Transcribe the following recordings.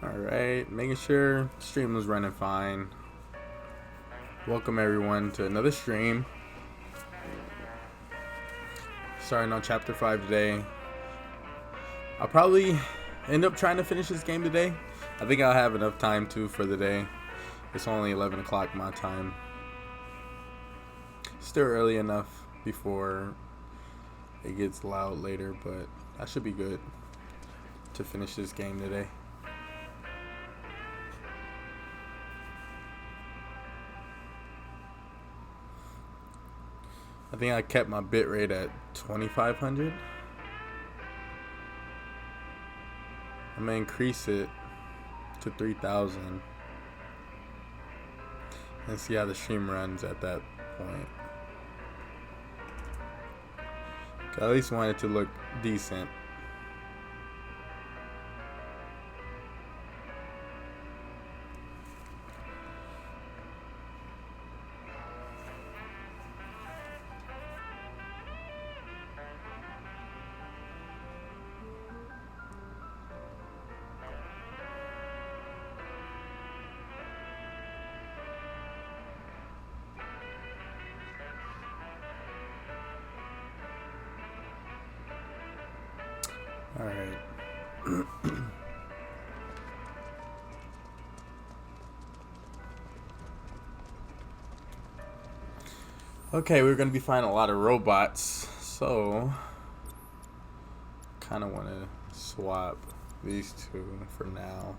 Alright, making sure stream was running fine. Welcome everyone to another stream. Starting on chapter 5 today. I'll probably end up trying to finish this game today. I think I'll have enough time to for the day. It's only 11 o'clock my time. Still early enough before it gets loud later, but I should be good to finish this game today. I think I kept my bitrate at 2500. I'm gonna increase it to 3000 and see how the stream runs at that point. I at least want it to look decent. Alright. Okay, we're gonna be finding a lot of robots, so kinda wanna swap these two for now.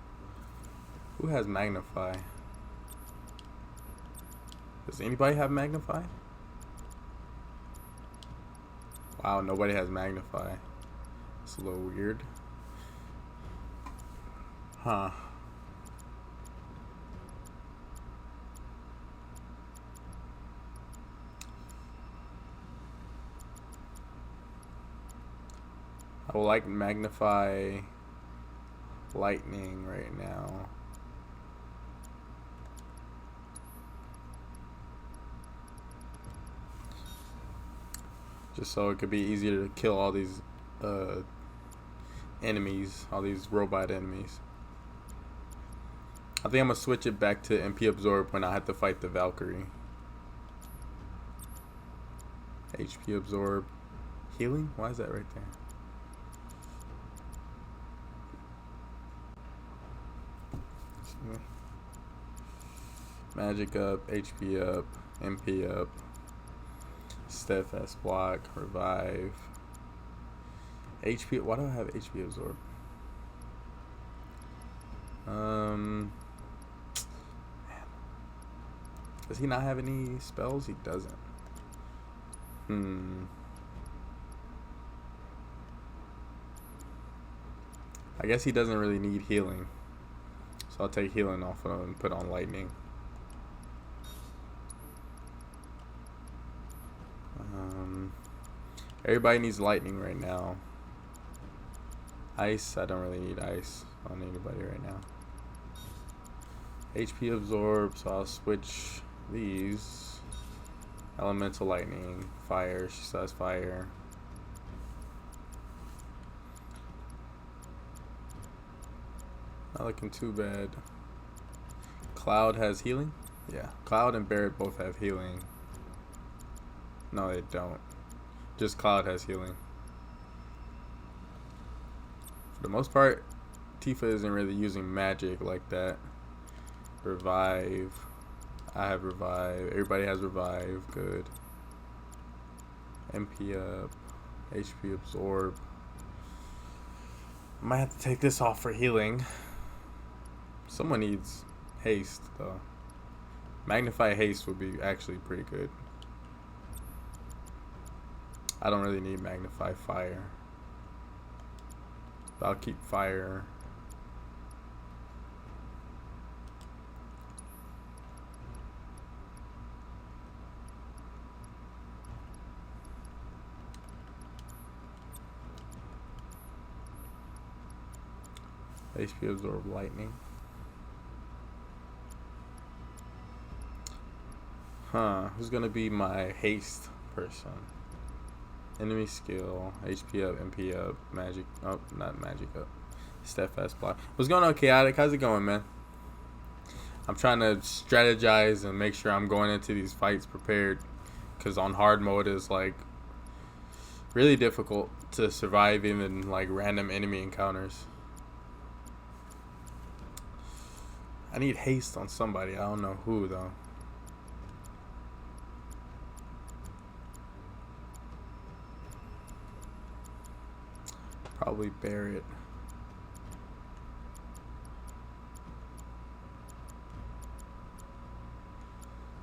Who has magnify? Does anybody have magnify? Wow, nobody has magnify. It's a little weird. Huh. I would like magnify lightning right now. Just so it could be easier to kill all these enemies, all these robot enemies. I think I'm gonna switch it back to MP absorb when I have to fight the Valkyrie. HP absorb. Healing? Why is that right there? Magic up, HP up, MP up, steadfast block, revive. HP. Why do I have HP absorb? Man. Does he not have any spells? He doesn't. I guess he doesn't really need healing. So I'll take healing off of him and put on lightning. Everybody needs lightning right now. Ice, I don't really need ice on anybody right now. HP absorb, so I'll switch these. Elemental lightning, fire, she says fire. Not looking too bad. Cloud has healing? Yeah, Cloud and Barret both have healing. No, they don't. Just Cloud has healing. For the most part, Tifa isn't really using magic like that. Revive. I have revive. Everybody has revive. Good. MP up. HP absorb. I might have to take this off for healing. Someone needs haste though. Magnify haste would be actually pretty good. I don't really need magnify fire. So I'll keep fire. HP absorb lightning. Who's gonna be my haste person? Enemy skill, HP up, MP up, magic up, not magic up. Steadfast block. What's going on, Chaotic? How's it going, man? I'm trying to strategize and make sure I'm going into these fights prepared, because on hard mode is like really difficult to survive even like random enemy encounters. I need haste on somebody. I don't know who though. Probably Barrett.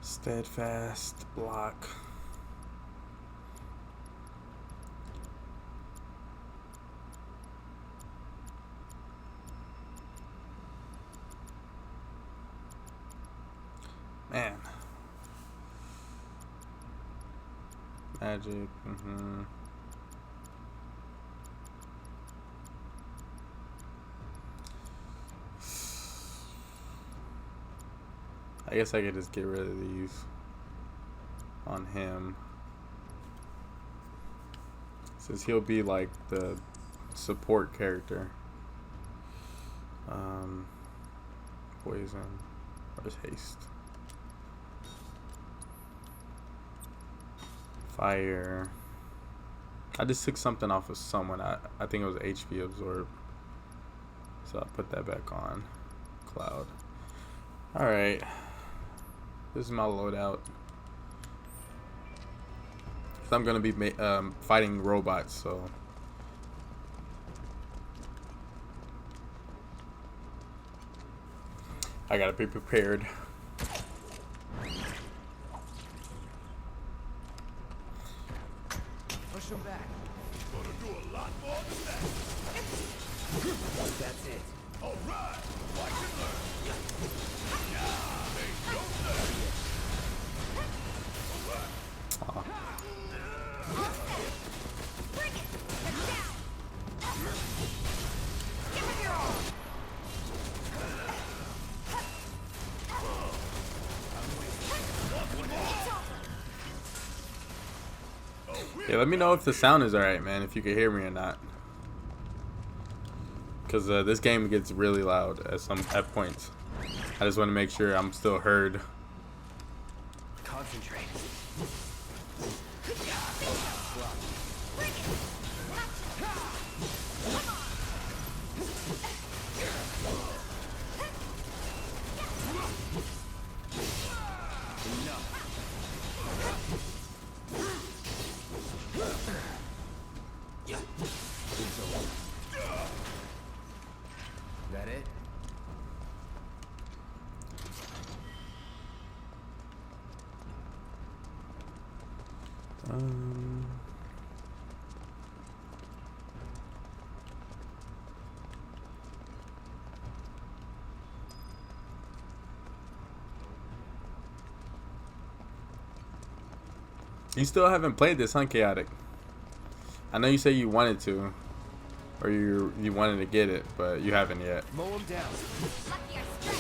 Steadfast block. Man. Magic. I guess I could just get rid of these on him, since he'll be like the support character. Poison. Where's haste? Fire. I just took something off of someone. I think it was HP absorb. So I'll put that back on. Cloud. Alright. This is my loadout. I'm going to be fighting robots, so... I gotta be prepared. Push him back. Gonna do a lot more than that. That's it. All right. Watch and learn. Bring it. Get down. Give him your all. Yeah, let me know if the sound is alright, man, if you can hear me or not. Because this game gets really loud at points. I just want to make sure I'm still heard. Concentrate. That it? You still haven't played this, huh, Chaotic? I know you say you wanted to, or you wanted to get it, but you haven't yet. Mow him down. Lucky I strike.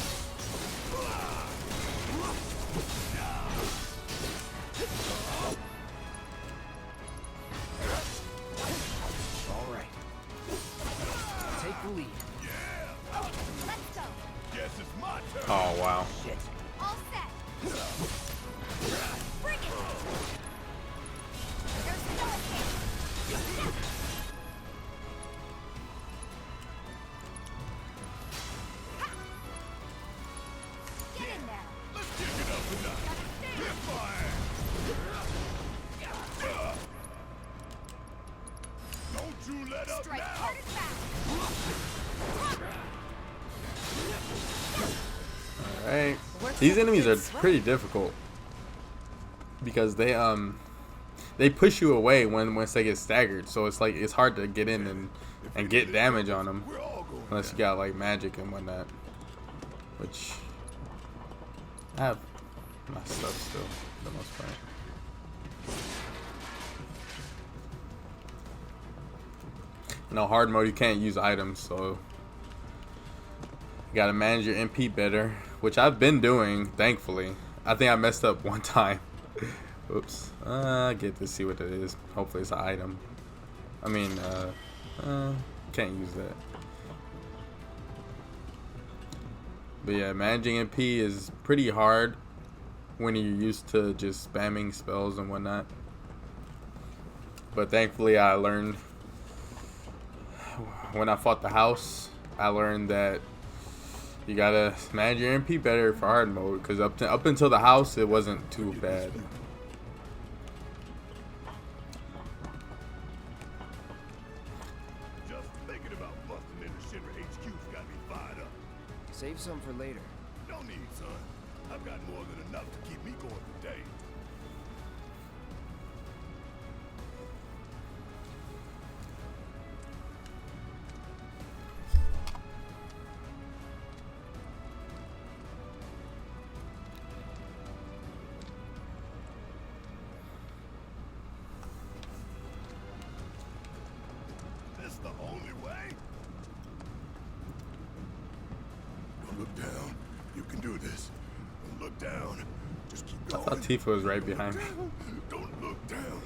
All right. Take the lead. Let's go. Guess it's my turn. Oh wow. Shit. All set. Bring it. There's no escape. Get in there. Let's kick it up a notch. Hit fire. Don't you let up Strike now. hard and fast. Alright. These enemies are pretty difficult, because they push you away once they get staggered, so it's like it's hard to get in and get damage on them, We're all going unless you got like magic and whatnot, which I have my stuff still for the most part. No, hard mode you can't use items, so you gotta manage your MP better, which I've been doing, thankfully. I think I messed up one time. Oops. I get to see what it is. Hopefully it's an item. I mean, can't use that. But yeah, managing MP is pretty hard when you're used to just spamming spells and whatnot. But thankfully, I learned when I fought the house. I learned that you gotta manage your MP better for hard mode, because up until the house, it wasn't too bad. Just thinking about busting into Shinra HQ's got me fired up. Save some for later. No need, son. I've got more than enough to keep me going for days. This the only way? Don't look down. You can do this. Don't look down. Just keep I going. thought Tifa was right behind me. Don't look down.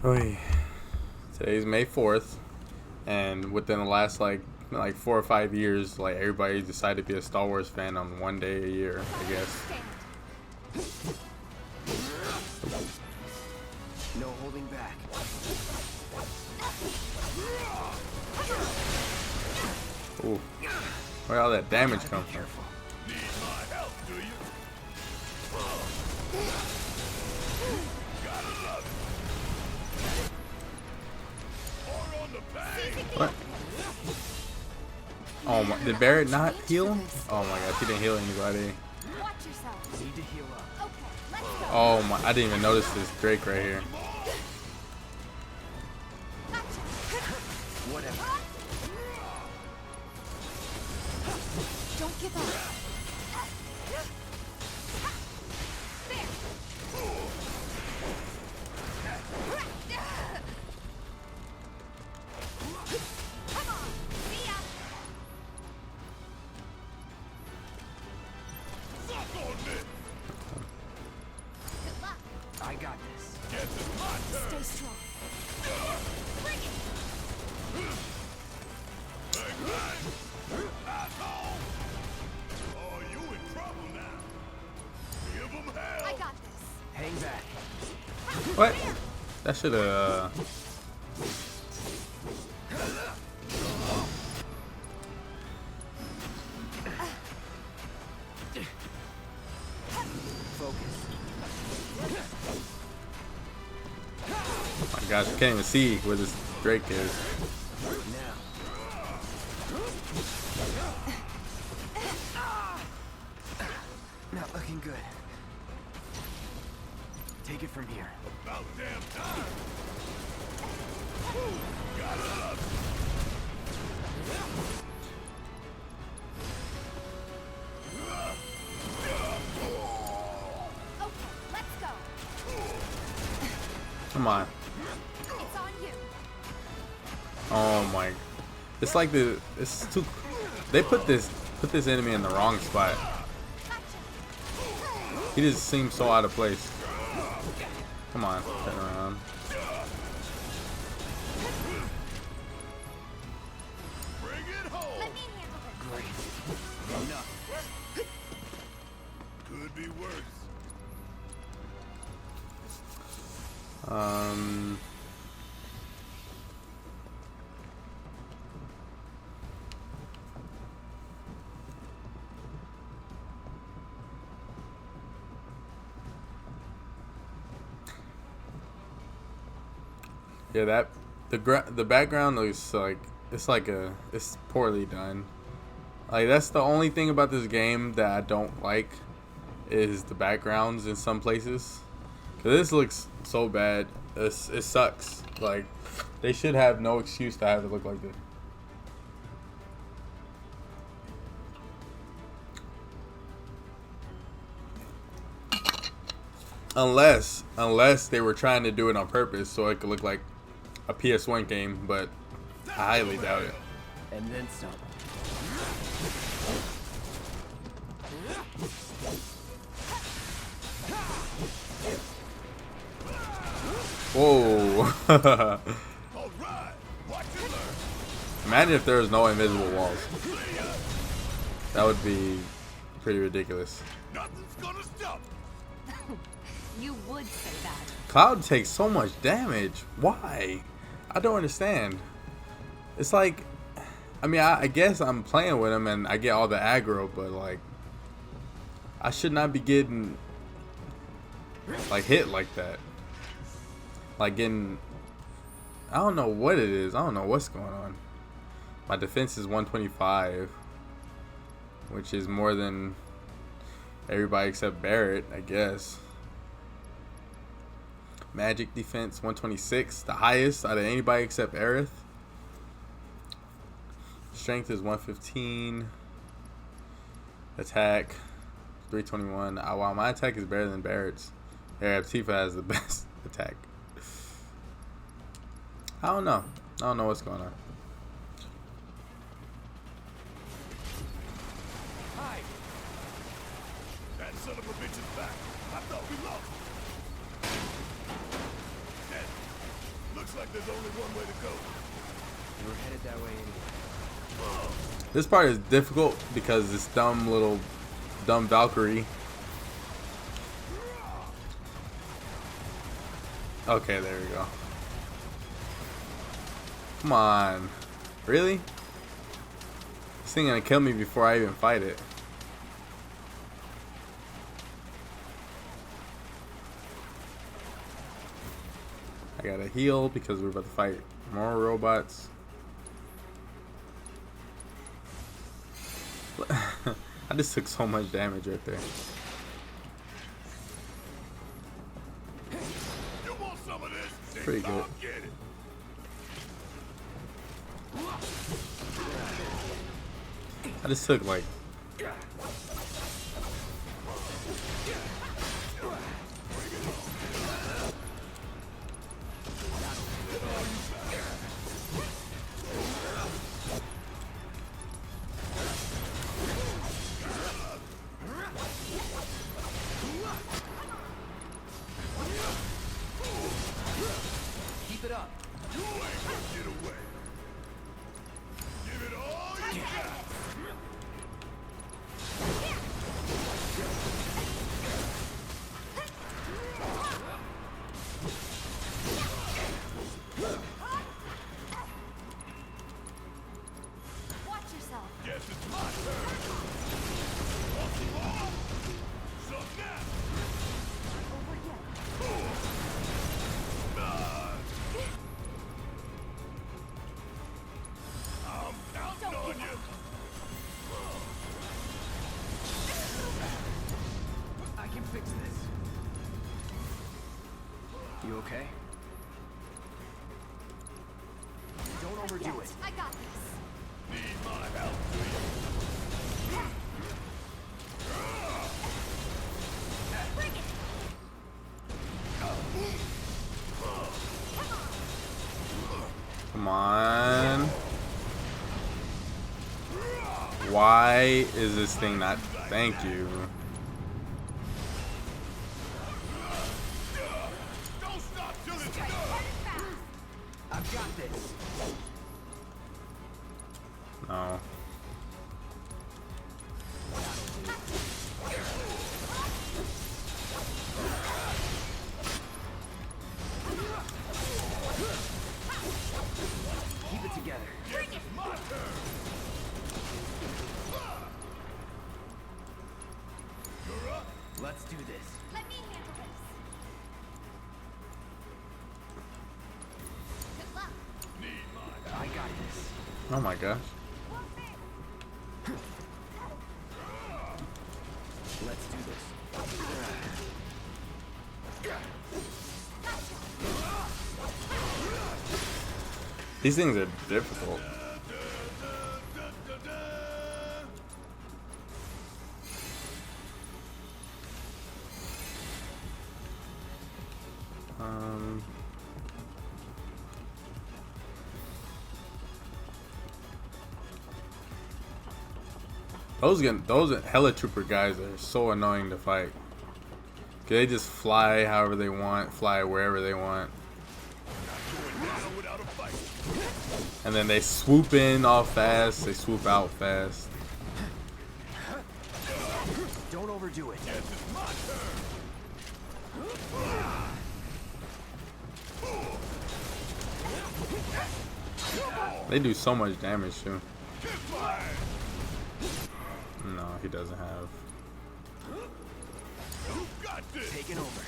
Oy. Today's May 4th, and within the last like 4 or 5 years, like everybody decided to be a Star Wars fan on one day a year, I guess. Stand. No holding back. Ooh, where all that damage come from? Need my help, do you? Gotta love it. Or on the bang. What? Oh my! Did Barrett not heal? Oh my gosh, he didn't heal anybody. Watch yourself. Need to heal up. Okay, let's go. Oh my! I didn't even notice this Drake right here. Gotcha. Whatever. Don't give up. Come on. See ya. Suck on this. Good luck. I got this. Guess it's my turn. Stay strong. Bring it. Big bang. Asshole. Oh, you in trouble now. Give 'em hell. I got this. Hang back. What? That should have. Focus. Oh my gosh, I can't even see where this Drake is. Now. Not looking good. Take it from here. About damn time. Gotta love Okay, let's go. Come on. It's on you. Oh my! It's like it's too. They put this enemy in the wrong spot. Gotcha. He just seems so out of place. Come on, turn around. Bring it home. Let me handle this. Great. Enough. Could be worse. Yeah, the background looks like it's poorly done. Like that's the only thing about this game that I don't like is the backgrounds in some places. Cause this looks so bad. It sucks. Like, they should have no excuse to have it look like this. Unless they were trying to do it on purpose so it could look like a PS1 game, but I highly doubt it. And then some. Whoa. All right, watch and learn. Imagine if there was no invisible walls. That would be pretty ridiculous. Nothing's gonna stop. You would say that. Cloud takes so much damage. Why? I don't understand. It's like, I mean, I guess I'm playing with him and I get all the aggro, but like, I should not be getting like hit like that. Like getting, I don't know what it is. I don't know what's going on. My defense is 125, which is more than everybody except Barrett, I guess. Magic defense 126, the highest out of anybody except Aerith. Strength is 115. Attack 321. Wow, my attack is better than Barrett's. Yeah, Tifa has the best attack. I don't know what's going on. Hi. That son of a bitch is back. I thought we lost. Dead. Looks like there's only one way to go. We're headed that way anyway. This part is difficult because this dumb Valkyrie. Okay, there we go. Come on. Really? This thing gonna kill me before I even fight it. I gotta heal because we're about to fight more robots. I just took so much damage right there. You want some of this? Then Pretty come good. Get it. I just took like Keep it up. You ain't gonna get away. Give it all you got. Watch yourself. Guess it's my turn. Want some more? Some now. Over here. I'm counting on you. I can fix this. You okay? Don't overdo it. I got this. Need my help, do you? Bring it. come on. Why is this thing not? Thank you. Don't stop till it's done. I've got this. No. Keep it together. Bring it. My turn. You're up. Let's do this. Let me handle this. Good luck. Need my help. I got this. Oh my gosh. Let's do this. These things are difficult. Those hella trooper guys are so annoying to fight. They just fly however they want, fly wherever they want, and then they swoop in all fast. They swoop out fast. Don't overdo it. They do so much damage too. No, he doesn't have. Taking over.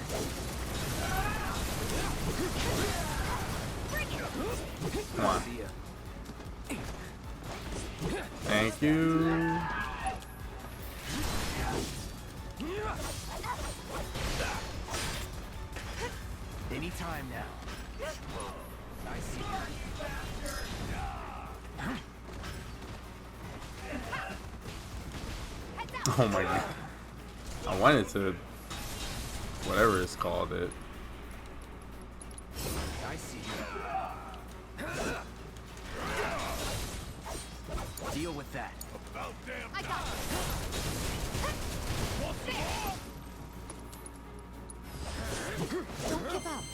Come on. Thank you. Anytime now. I see. Oh my god. I wanted to, whatever it's called, it. I see. Deal with that. About damn I got time. Don't give up.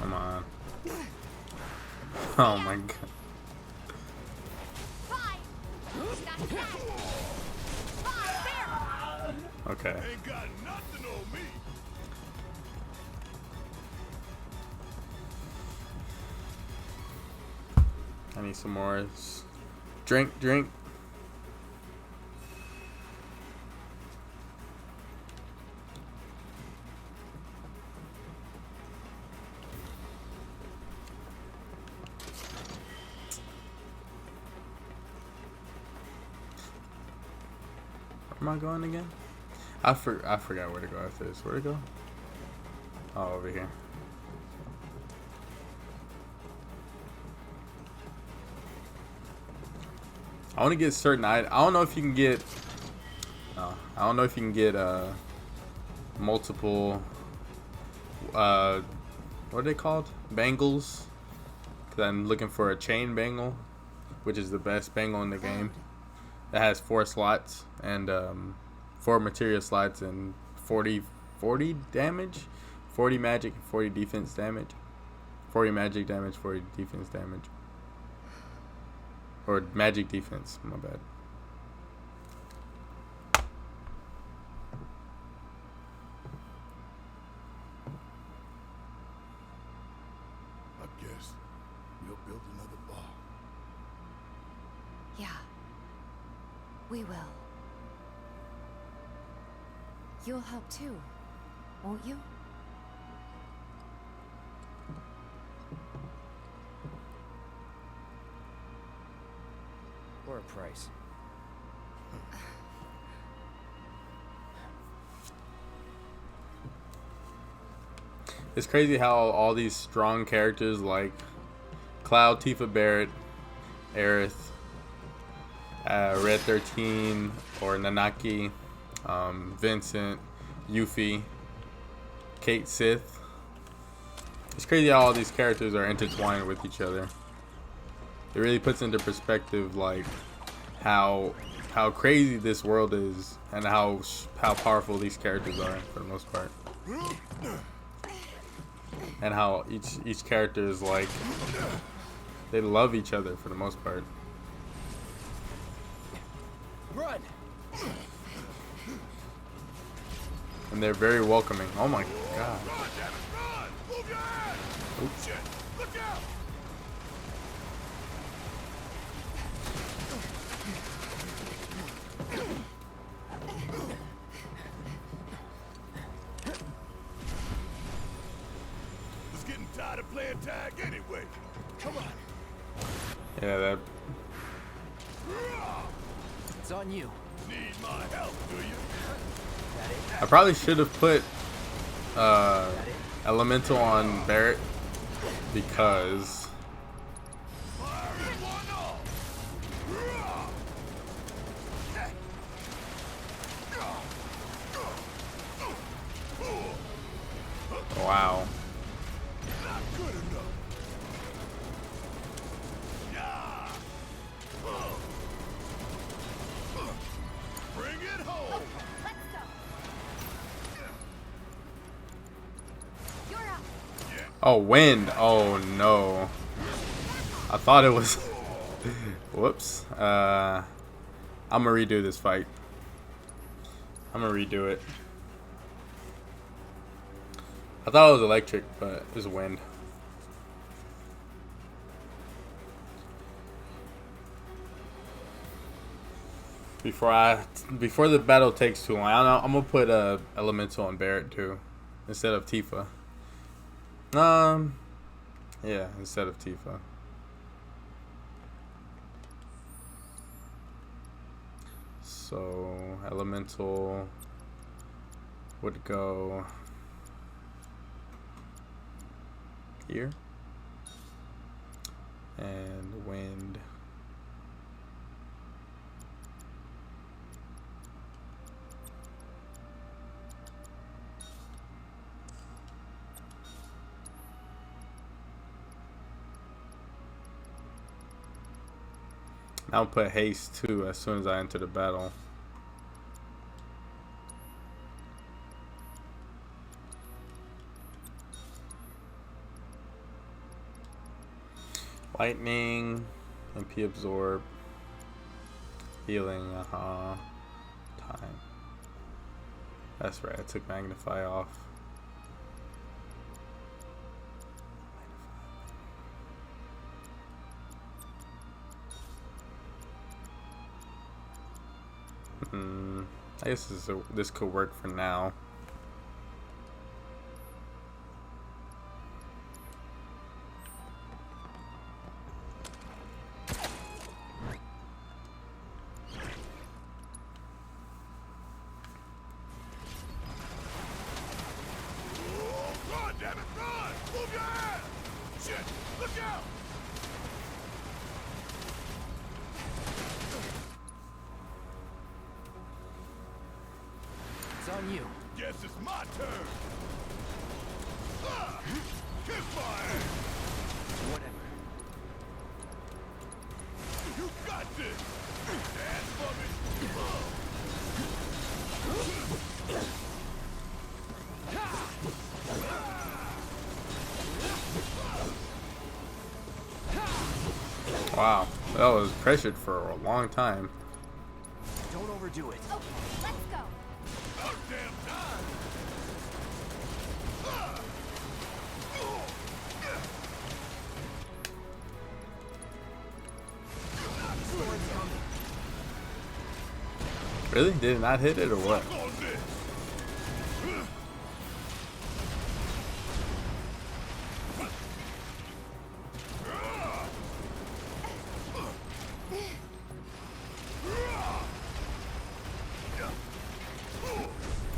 Come on. Oh my god. Okay. Ain't got nothing on me. I need some more. Drink, drink. Where am I going again? I forgot where to go after this. Where to go? Oh, over here. I want to get certain items. I don't know if you can get. I don't know if you can get multiple. What are they called? Bangles. Because I'm looking for a chain bangle, which is the best bangle in the game. It has 4 slots and 4 materia slots and 40 damage, 40 magic, 40 defense damage, 40 magic damage, 40 defense damage. Or magic defense, my bad. I guess we'll build another bar. Yeah. We will. You'll help too, won't you? Or a price. It's crazy how all these strong characters like Cloud, Tifa, Barrett, Aerith, Red 13, or Nanaki, Vincent, Yuffie, Kate Sith. It's crazy how all these characters are intertwined with each other. It really puts into perspective like how crazy this world is and how powerful these characters are for the most part, and how each character is like they love each other for the most part. Run! And they're very welcoming. Oh my god. Run, damn it, run! Move your ass! Oops. Shit, look out! Was getting tired of playing tag anyway. Come on. Yeah, that. It's on you. Need my help, do you? That it? I probably should have put Elemental on Barrett because Fire one off. wow. Not good enough. Yeah. Bring it home. Let's go. You're up. Oh, wind. Oh no. I thought it was. Whoops. I'm gonna redo this fight. I'm gonna redo it. I thought it was electric, but it was wind. Before the battle takes too long, I don't know, I'm gonna put Elemental on Barrett too, instead of Tifa. Yeah, instead of Tifa. So Elemental would go here, and wind. I'll put haste too as soon as I enter the battle. Lightning, MP absorb, healing, time. That's right, I took magnify off. I guess this could work for now. Run, damn it, run! Move your ass! Shit, look out! It's on you. Guess it's my turn. Kiss my ass! Whatever. You got this! Dance for me! Wow, that was pressured for a long time. Don't overdo it. Okay, let's go. About damn time! Sword's coming. Really? Did it not hit it or what? Fuck on this!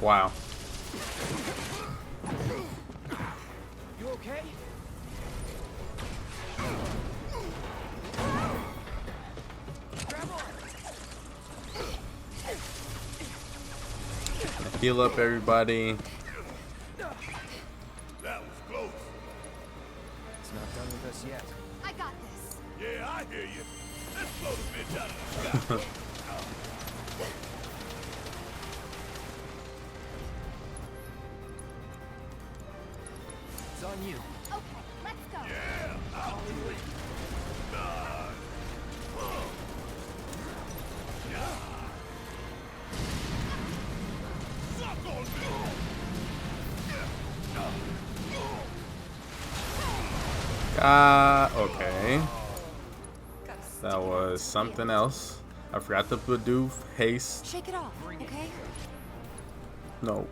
Wow. You okay? Grab on. Heal up, everybody. That was close. It's not done with us yet. I got this. Yeah, I hear you. Let's blow the bitch out of the sky. It's on you. Okay, let's go. Yeah, I'll do it. Nice. Whoa. Yeah. Suck on me. Okay. That was something else. I forgot to do haste. Shake it off, okay? No.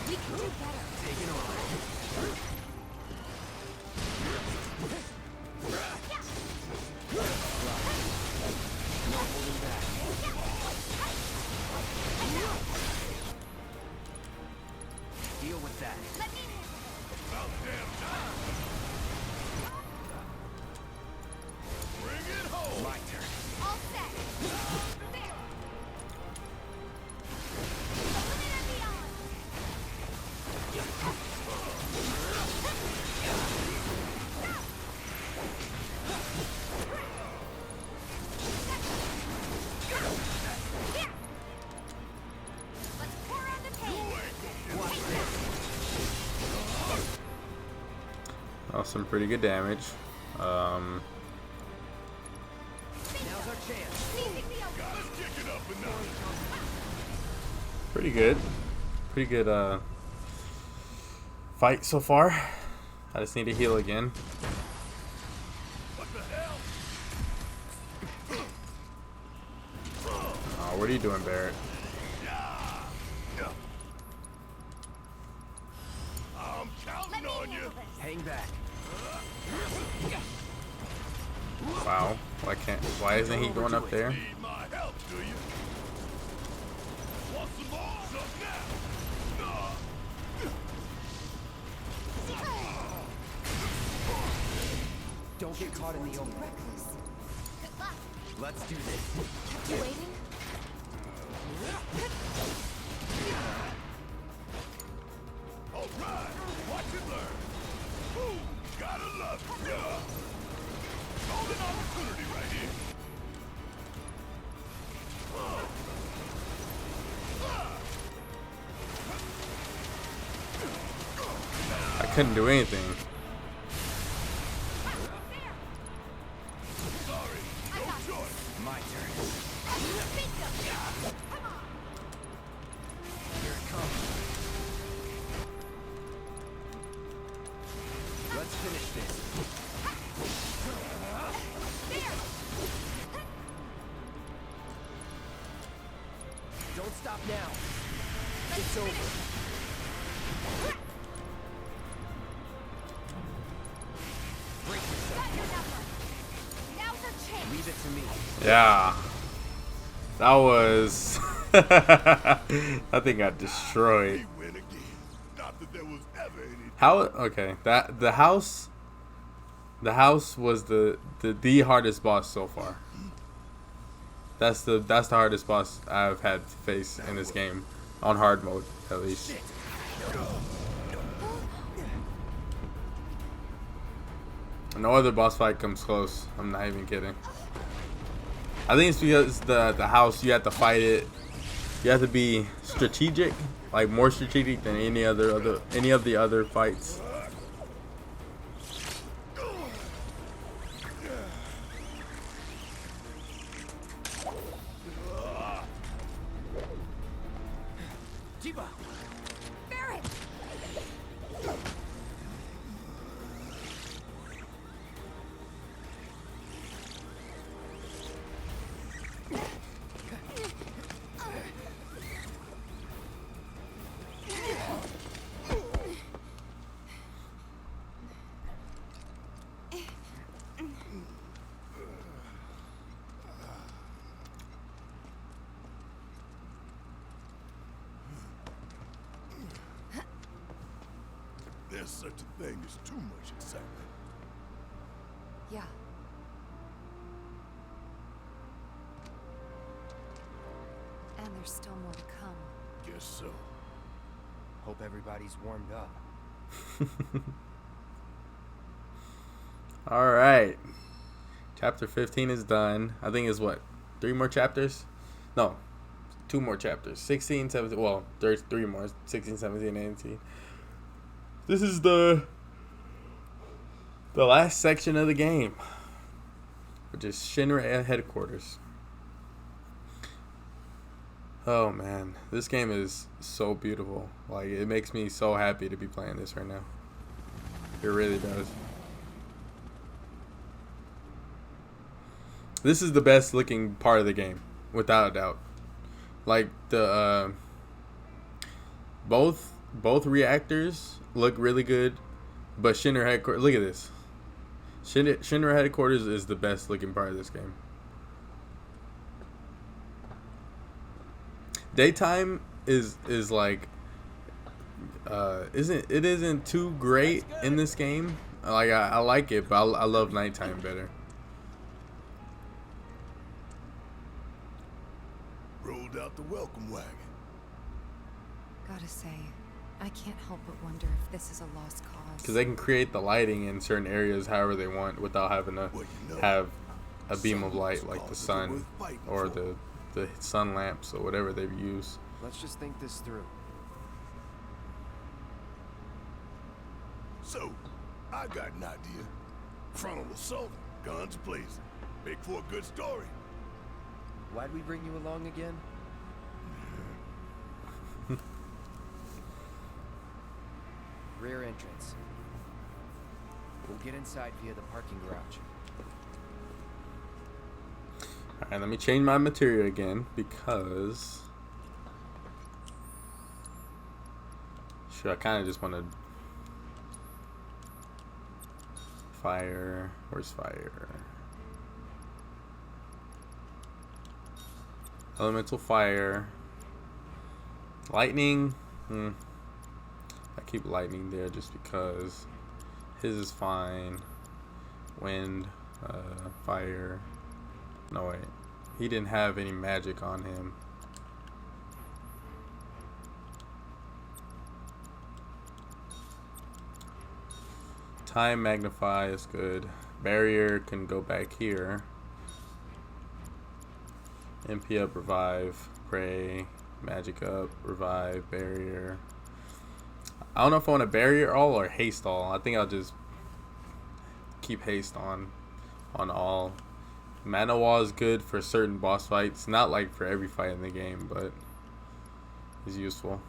We can do better. Taking over. No holding back. Deal with that. Let's some pretty good damage. Now's our chance. Gotta kick it up a notch. Pretty good. Pretty good fight so far. I just need to heal again. What the hell? Oh, what are you doing, Barrett? I'm counting on you. Hang back. Wow. Why isn't he going up there? Need my help, do you? Want some more? Up now. Nah. Don't get caught in the open. Reckless. Good luck. Let's do this. Kept you waiting? All right. Watch and learn. Ooh, gotta love it. Yeah. Golden opportunity right here. I couldn't do anything. Sorry, no choice. My turn. Here it comes. Let's finish this. Don't stop now. It's over. Break yourself. Now's our chance. Leave it to me. Yeah. That was... that thing got destroyed. We win again. Not that there was ever any. How? Okay, that the house was the hardest boss so far. That's the hardest boss I've had to face in this game, on hard mode at least. No other boss fight comes close. I'm not even kidding. I think it's because the house, you have to fight it. You have to be strategic, like more strategic than any of the other fights. Jiba. Barrett! There's such a thing as too much excitement. Yeah. And there's still more to come. Guess so. Hope everybody's warmed up. All right, chapter 15 is done. I think it's what, 3 more chapters? No, 2 more chapters. 16, 17. Well, there's 3 more. 16, 17, 18. This is the last section of the game, which is Shinra headquarters. Oh man, this game is so beautiful. Like, it makes me so happy to be playing this right now. It really does. This is the best looking part of the game, without a doubt. Like, the both reactors look really good, but Shinra headquarters, look at this. Shinra headquarters is the best looking part of this game. Daytime is like isn't too great in this game. Like, I like it, but I love nighttime better. Rolled out the welcome wagon. Gotta say, I can't help but wonder if this is a lost cause. Because they can create the lighting in certain areas however they want without having to Well, you know, have a beam of light some like the causes are sun worth fighting or for. the sun lamps or whatever they use. Let's just think this through. So, I got an idea. Frontal assault, guns blazing. Make for a good story. Why'd we bring you along again? Rear entrance. We'll get inside via the parking garage. Alright, let me change my material again because sure, I kind of just want to fire. Where's fire? Elemental fire. Lightning. I keep lightning there just because his is fine. Wind, fire. No wait, he didn't have any magic on him. Time magnify is good. Barrier can go back here. MP up, revive, pray, magic up, revive, barrier. I don't know if I want a barrier all or haste all. I think I'll just keep haste on all. Mana wall is good for certain boss fights. Not like for every fight in the game, but is useful.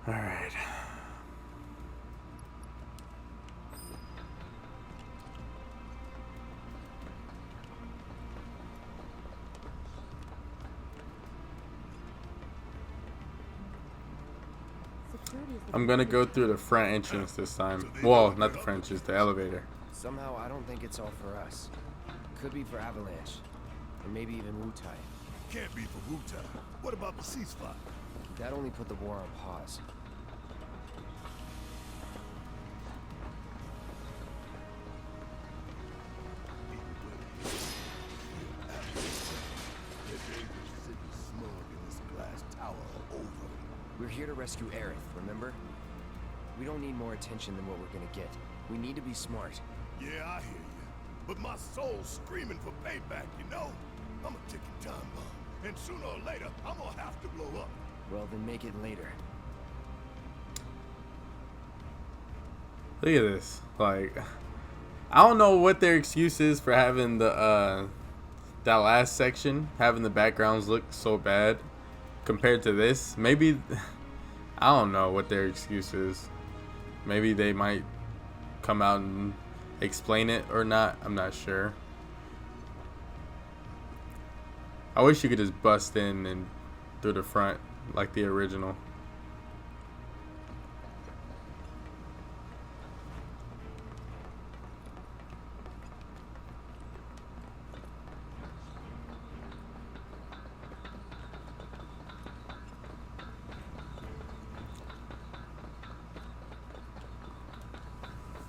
All right. I'm gonna go through the front entrance this time. Well, not the front entrance, the elevator. Somehow, I don't think it's all for us. Could be for Avalanche. Or maybe even Wu-Tai. Can't be for Wu-Tai. What about the ceasefire? That only put the war on pause. We're here to rescue Aerith, remember? We don't need more attention than what we're gonna get. We need to be smart. Yeah, I hear you. But my soul's screaming for payback, you know? I'm a ticking time bomb. And sooner or later, I'm gonna have to blow up. Well, then make it later. Look at this. Like, I don't know what their excuse is for having the that last section, having the backgrounds look so bad compared to this. Maybe I don't know what their excuse is. Maybe they might come out and explain it or not. I'm not sure. I wish you could just bust in and through the front like the original.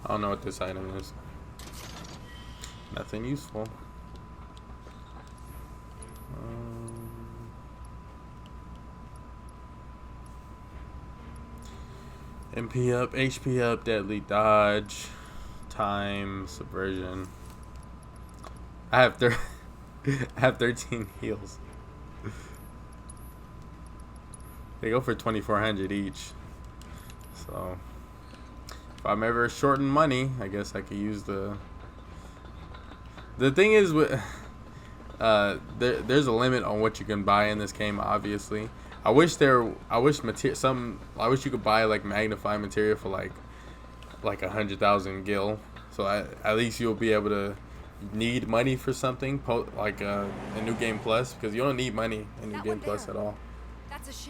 I don't know what this item is. Nothing useful. MP up, HP up, deadly dodge, time, subversion. I have I have 13 heals. They go for 2,400 each. So if I'm ever short in money, I guess I could use the thing is with there's a limit on what you can buy in this game, obviously. I wish you could buy like magnifying material for like 100,000 gil, so at least you'll be able to need money for something like a New Game Plus, because you don't need money in New Game Plus at all.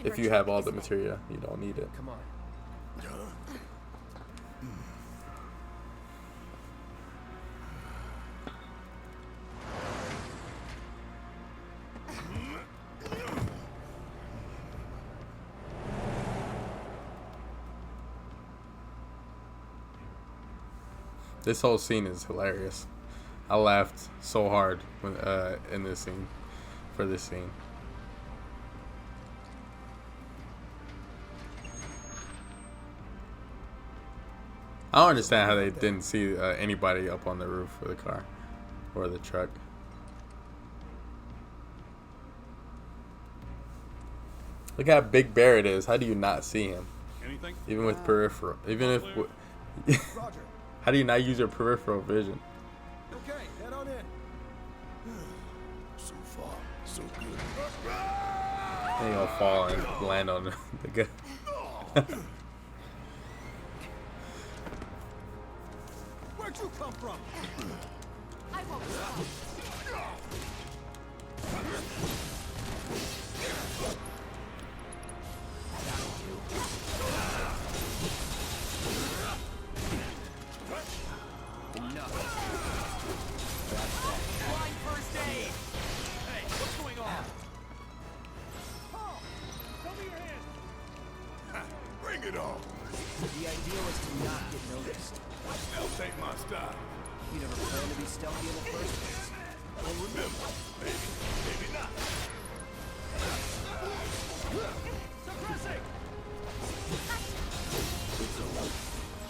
If you have all the material, you don't need it. Come on. This whole scene is hilarious. I laughed so hard when in this scene, for this scene. I don't understand how they didn't see anybody up on the roof of the car or the truck. Look how big Barrett is. How do you not see him? Anything? Even with peripheral. Even if. Roger. How do you not use your peripheral vision? Okay, head on in. So far, so good. Then you'll fall and land on the guy. Where'd you come from? I won't stop. Flying first aid! Hey, what's going on? Show me your hands. Bring it on. The idea was to not get noticed. Stealth ain't my style. You never planned to be stealthy in the first place. Don't remember. Maybe not. Suppressing.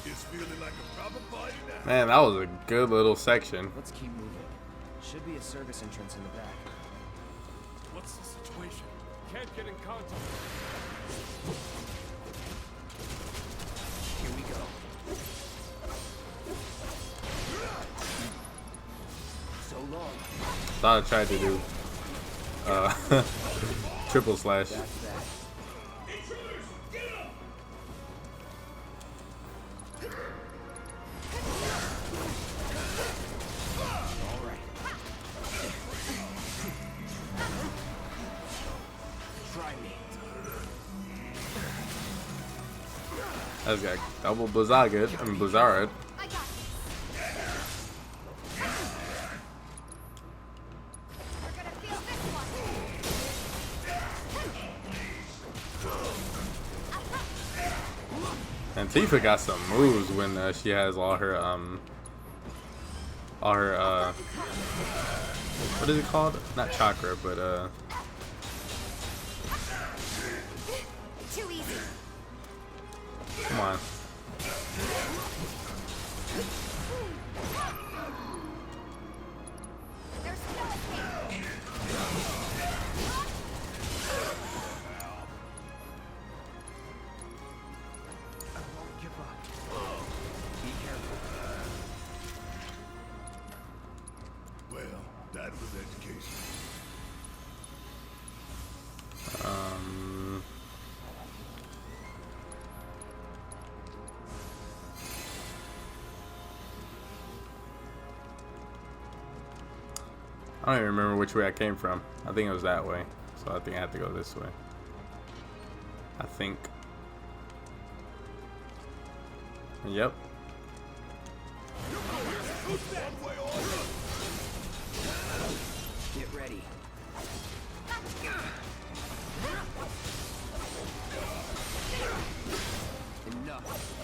It's feeling like a proper party now. Man, that was a good little section. Let's keep moving. Should be a service entrance in the back. What's the situation? Can't get in contact. Here we go. So long. Thought I tried to do triple slash. That's that. All right. Try me. That's got double Blizzard. I mean Blizzard. I got this. We're gonna feel this one. And Tifa got some moves when she has all her what is it called? Not chakra, but Too easy. come on. There's no escape. I won't give up. Be careful. Well, that was education. I don't even remember which way I came from. I think it was that way. So I think I have to go this way. I think. Yep. Get ready. Enough.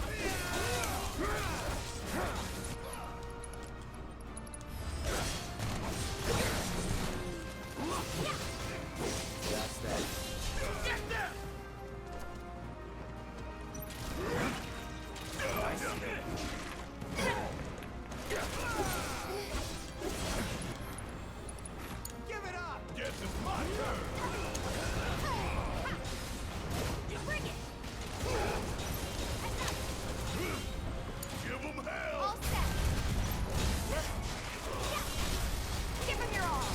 That's that. Give it up. Guess it's my turn. Bring it. Give them hell. All set. Give him your all.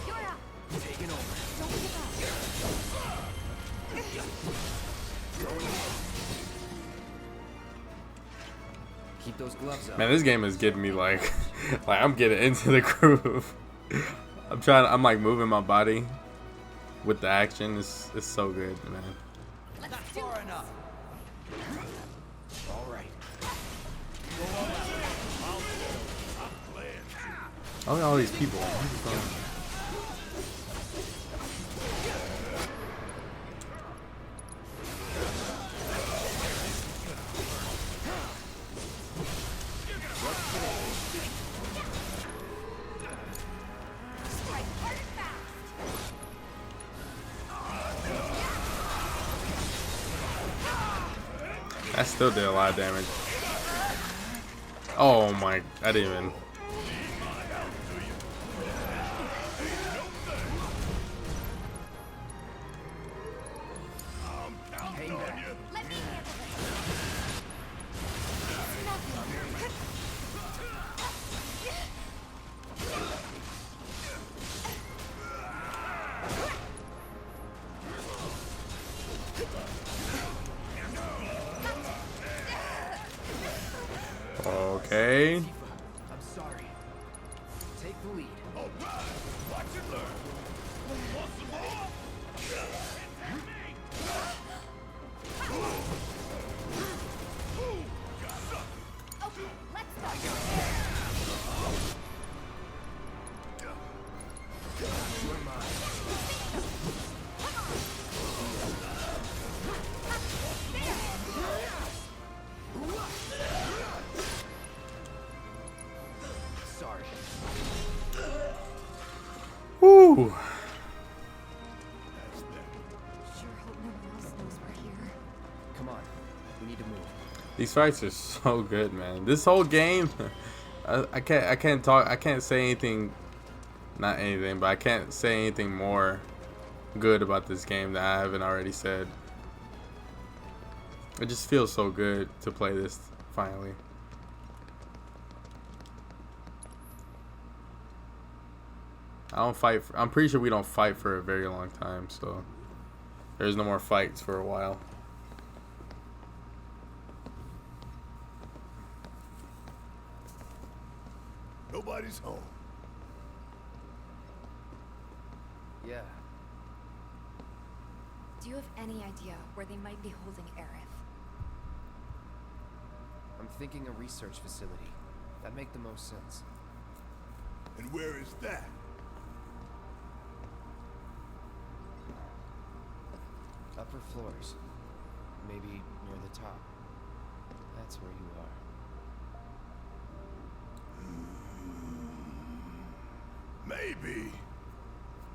You're up. Taking over. Don't give up. Keep those gloves up. Man, this game is getting me like I'm getting into the groove. I'm like moving my body with the action. It's so good, man. Let's do it. enough. All right. Look at all these people. What is going on? Strike hard and fast. I still did a lot of damage. Oh my, I didn't even. Hang back. Let me handle it. It's nothing. Okay. I'm sorry. Take the lead. All right, watch and learn. Want some more? Okay, let's go. You're mine. Sorry. Woo. Sure hope no one else knows we're here. Come on. We need to move. These fights are so good, man. This whole game, I can't say anything, not anything, but I can't say anything more good about this game that I haven't already said. It just feels so good to play this finally. I'm pretty sure we don't fight for a very long time, so there's no more fights for a while. Nobody's home. Yeah. Do you have any idea where they might be holding Aerith? I'm thinking a research facility. That make the most sense. And where is that? Upper floors. Maybe near the top. That's where you are. Maybe.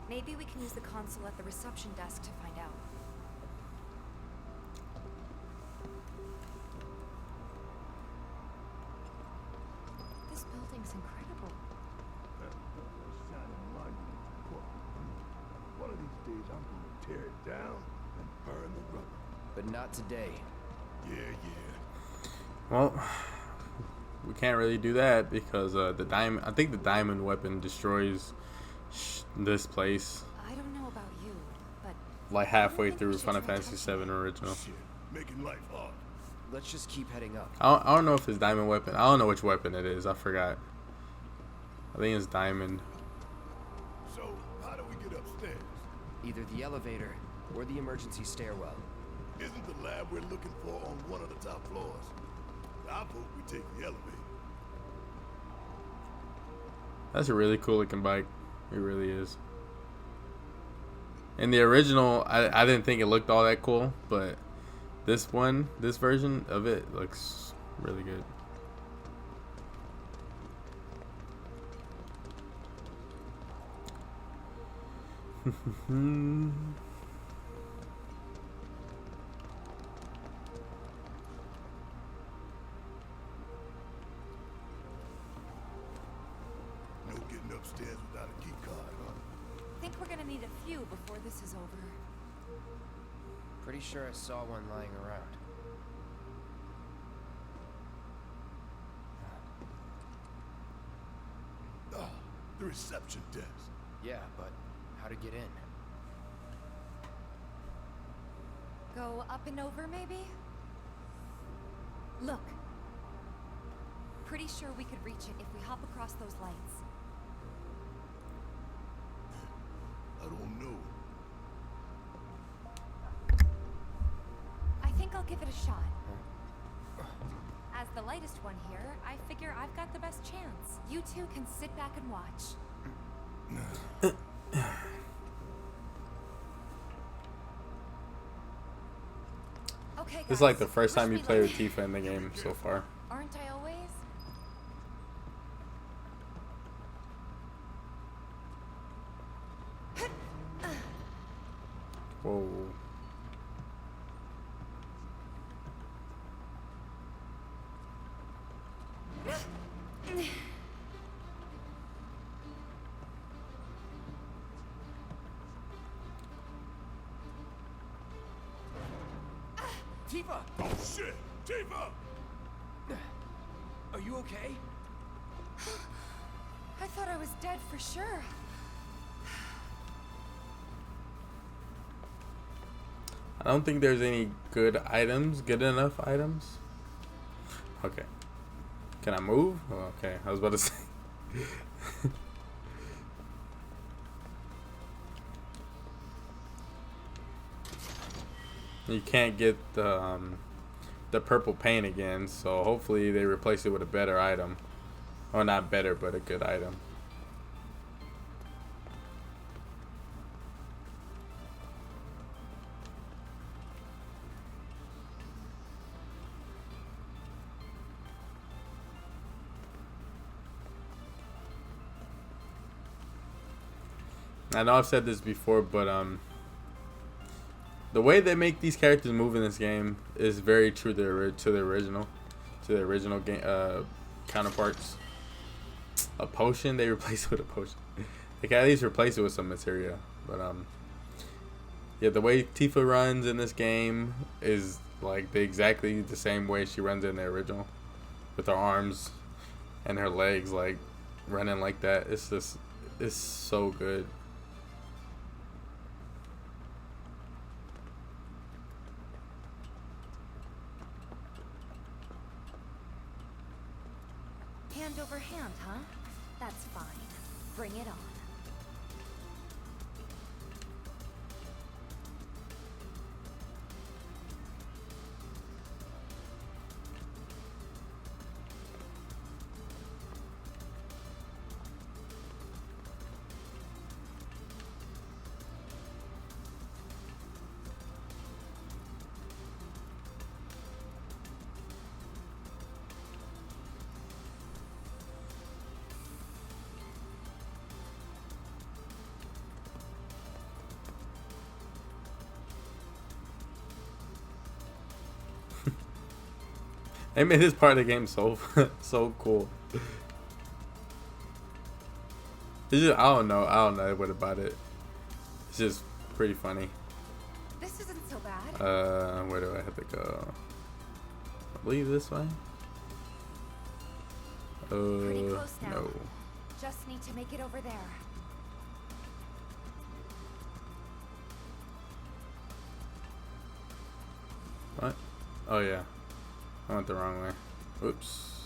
Maybe we can use the console at the reception desk to find out. This building's incredible. Shining light in the court. One of these days I'm going to tear it down and burn the rubber. But not today. Yeah. Well, we can't really do that because the diamond. I think the diamond weapon destroys this place I don't know about you, but like halfway through Final Fantasy VII original. Shit, making life hard. Let's just keep heading up. I don't know if it's diamond weapon. I don't know which weapon it is. I forgot. I think it's diamond. So, how do we get upstairs? Either the elevator or the emergency stairwell. Isn't the lab we're looking for on one of the top floors? I vote we take the elevator. That's a really cool looking bike. It really is. In the original, I didn't think it looked all that cool, but this version of it looks really good. No getting upstairs without a key card, huh? think we're gonna need a few before this is over. Pretty sure I saw one lying around. Ah, the reception desk. Yeah, but how to get in? Go up and over, maybe? Look. Pretty sure we could reach it if we hop across those lights. I don't know. I think I'll give it a shot. As the lightest one here, I figure I've got the best chance. You two can sit back and watch. Okay, This is guys, like the first time you wish me play luck. with Tifa in the game so far. Aren't I always? Whoa. Tifa! Oh shit! Tifa! Are you okay? I thought I was dead for sure. I don't think there's any good items, good enough items. Okay. Can I move? Oh, okay, I was about to say. You can't get the purple paint again, so hopefully they replace it with a better item. Or not better, but a good item. I know I've said this before, but the way they make these characters move in this game is very true to the original game counterparts. A potion, they replace it with a potion. They can at least replace it with some materia, but yeah, the way Tifa runs in this game is like exactly the same way she runs in the original, with her arms and her legs like running like that. It's so good. Hand over hand, huh? That's fine. Bring it on. They made this part of the game so so cool. It's just I don't know what about it. It's just pretty funny. This isn't so bad. Where do I have to go? I believe this way. Pretty close now. No. Just need to make it over there. What? Oh yeah. I went the wrong way. Oops.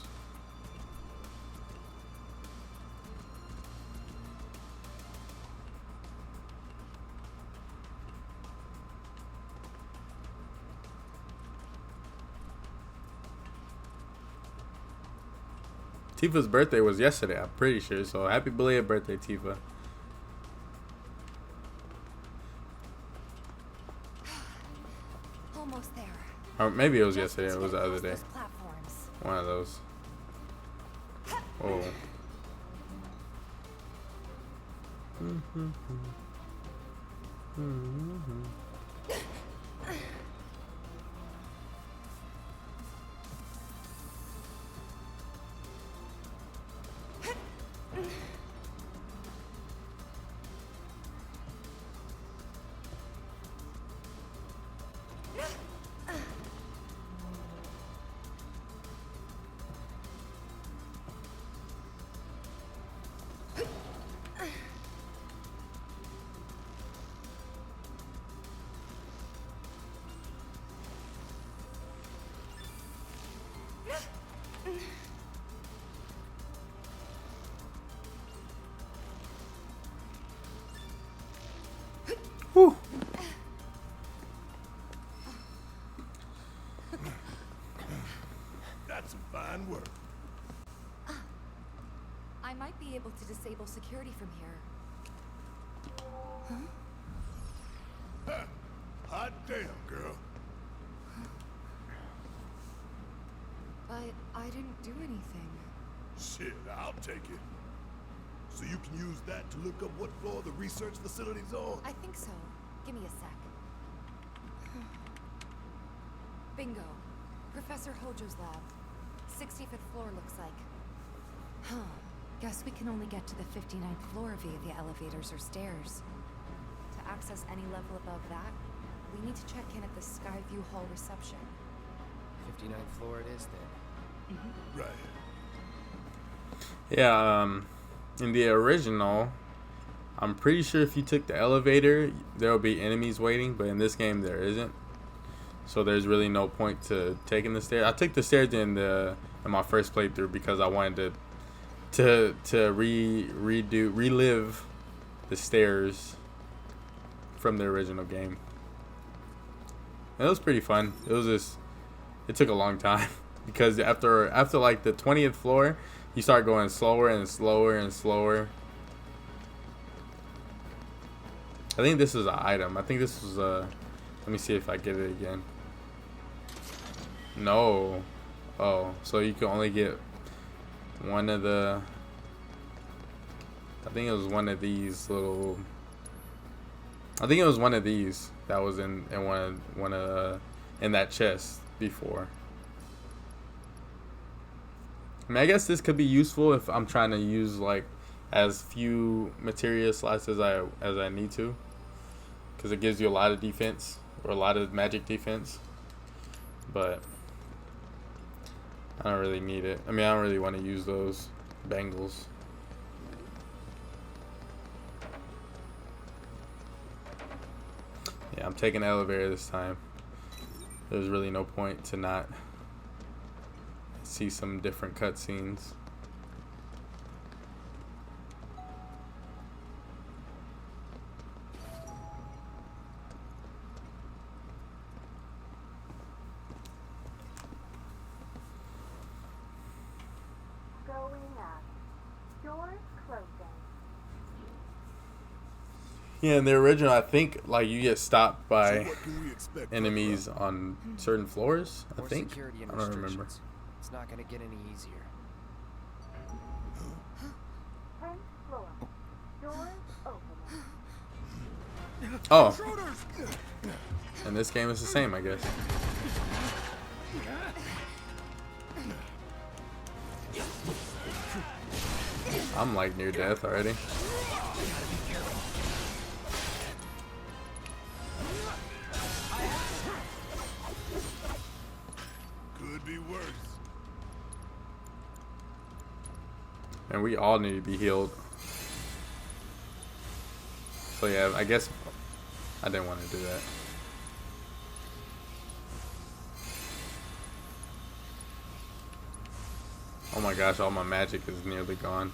Tifa's birthday was yesterday, I'm pretty sure. So happy belated birthday, Tifa. Almost there. Or maybe it was Just yesterday. need It to was get the other past day. those platforms. One of those. Oh. Whew. That's some fine work. I might be able to disable security from here. Ha! Hot damn, girl. But I didn't do anything. Shit, I'll take it. So you can use that to look up what floor the research facility's on? I think so. Give me a sec. Bingo. Professor Hojo's lab. 65th floor looks like. Huh. Guess we can only get to the 59th floor via the elevators or stairs. To access any level above that, we need to check in at the Skyview Hall reception. 59th floor it is then. Right. Yeah, in the original, I'm pretty sure if you took the elevator, there will be enemies waiting, but in this game there isn't. So there's really no point to taking the stairs. I took the stairs in my first playthrough because I wanted to relive the stairs from the original game. And it was pretty fun. It took a long time because after like the 20th floor, you start going slower and slower and slower. I think this is an item. I think this was a. Let me see if I get it again. No. Oh, so you can only get one of the. I think it was one of these little. I think it was one of these that was in in that chest before. I mean, I guess this could be useful if I'm trying to use like as few materia slots as I need to, because it gives you a lot of defense or a lot of magic defense. But I don't really need it. I mean, I don't really want to use those bangles. Yeah, I'm taking the elevator this time. There's really no point to not see some different cutscenes. Going up. Doors closing. Yeah, in the original, I think like you get stopped So by what can we expect from enemies her? on certain floors. I More think. security and I don't remember. restrictions. It's not gonna get any easier. 10th floor. Doors opening. Oh, Intruders! and this game is the same, I guess. I'm like near death already. Could be worse. And we all need to be healed. So yeah, I guess I didn't want to do that. Oh my gosh, all my magic is nearly gone.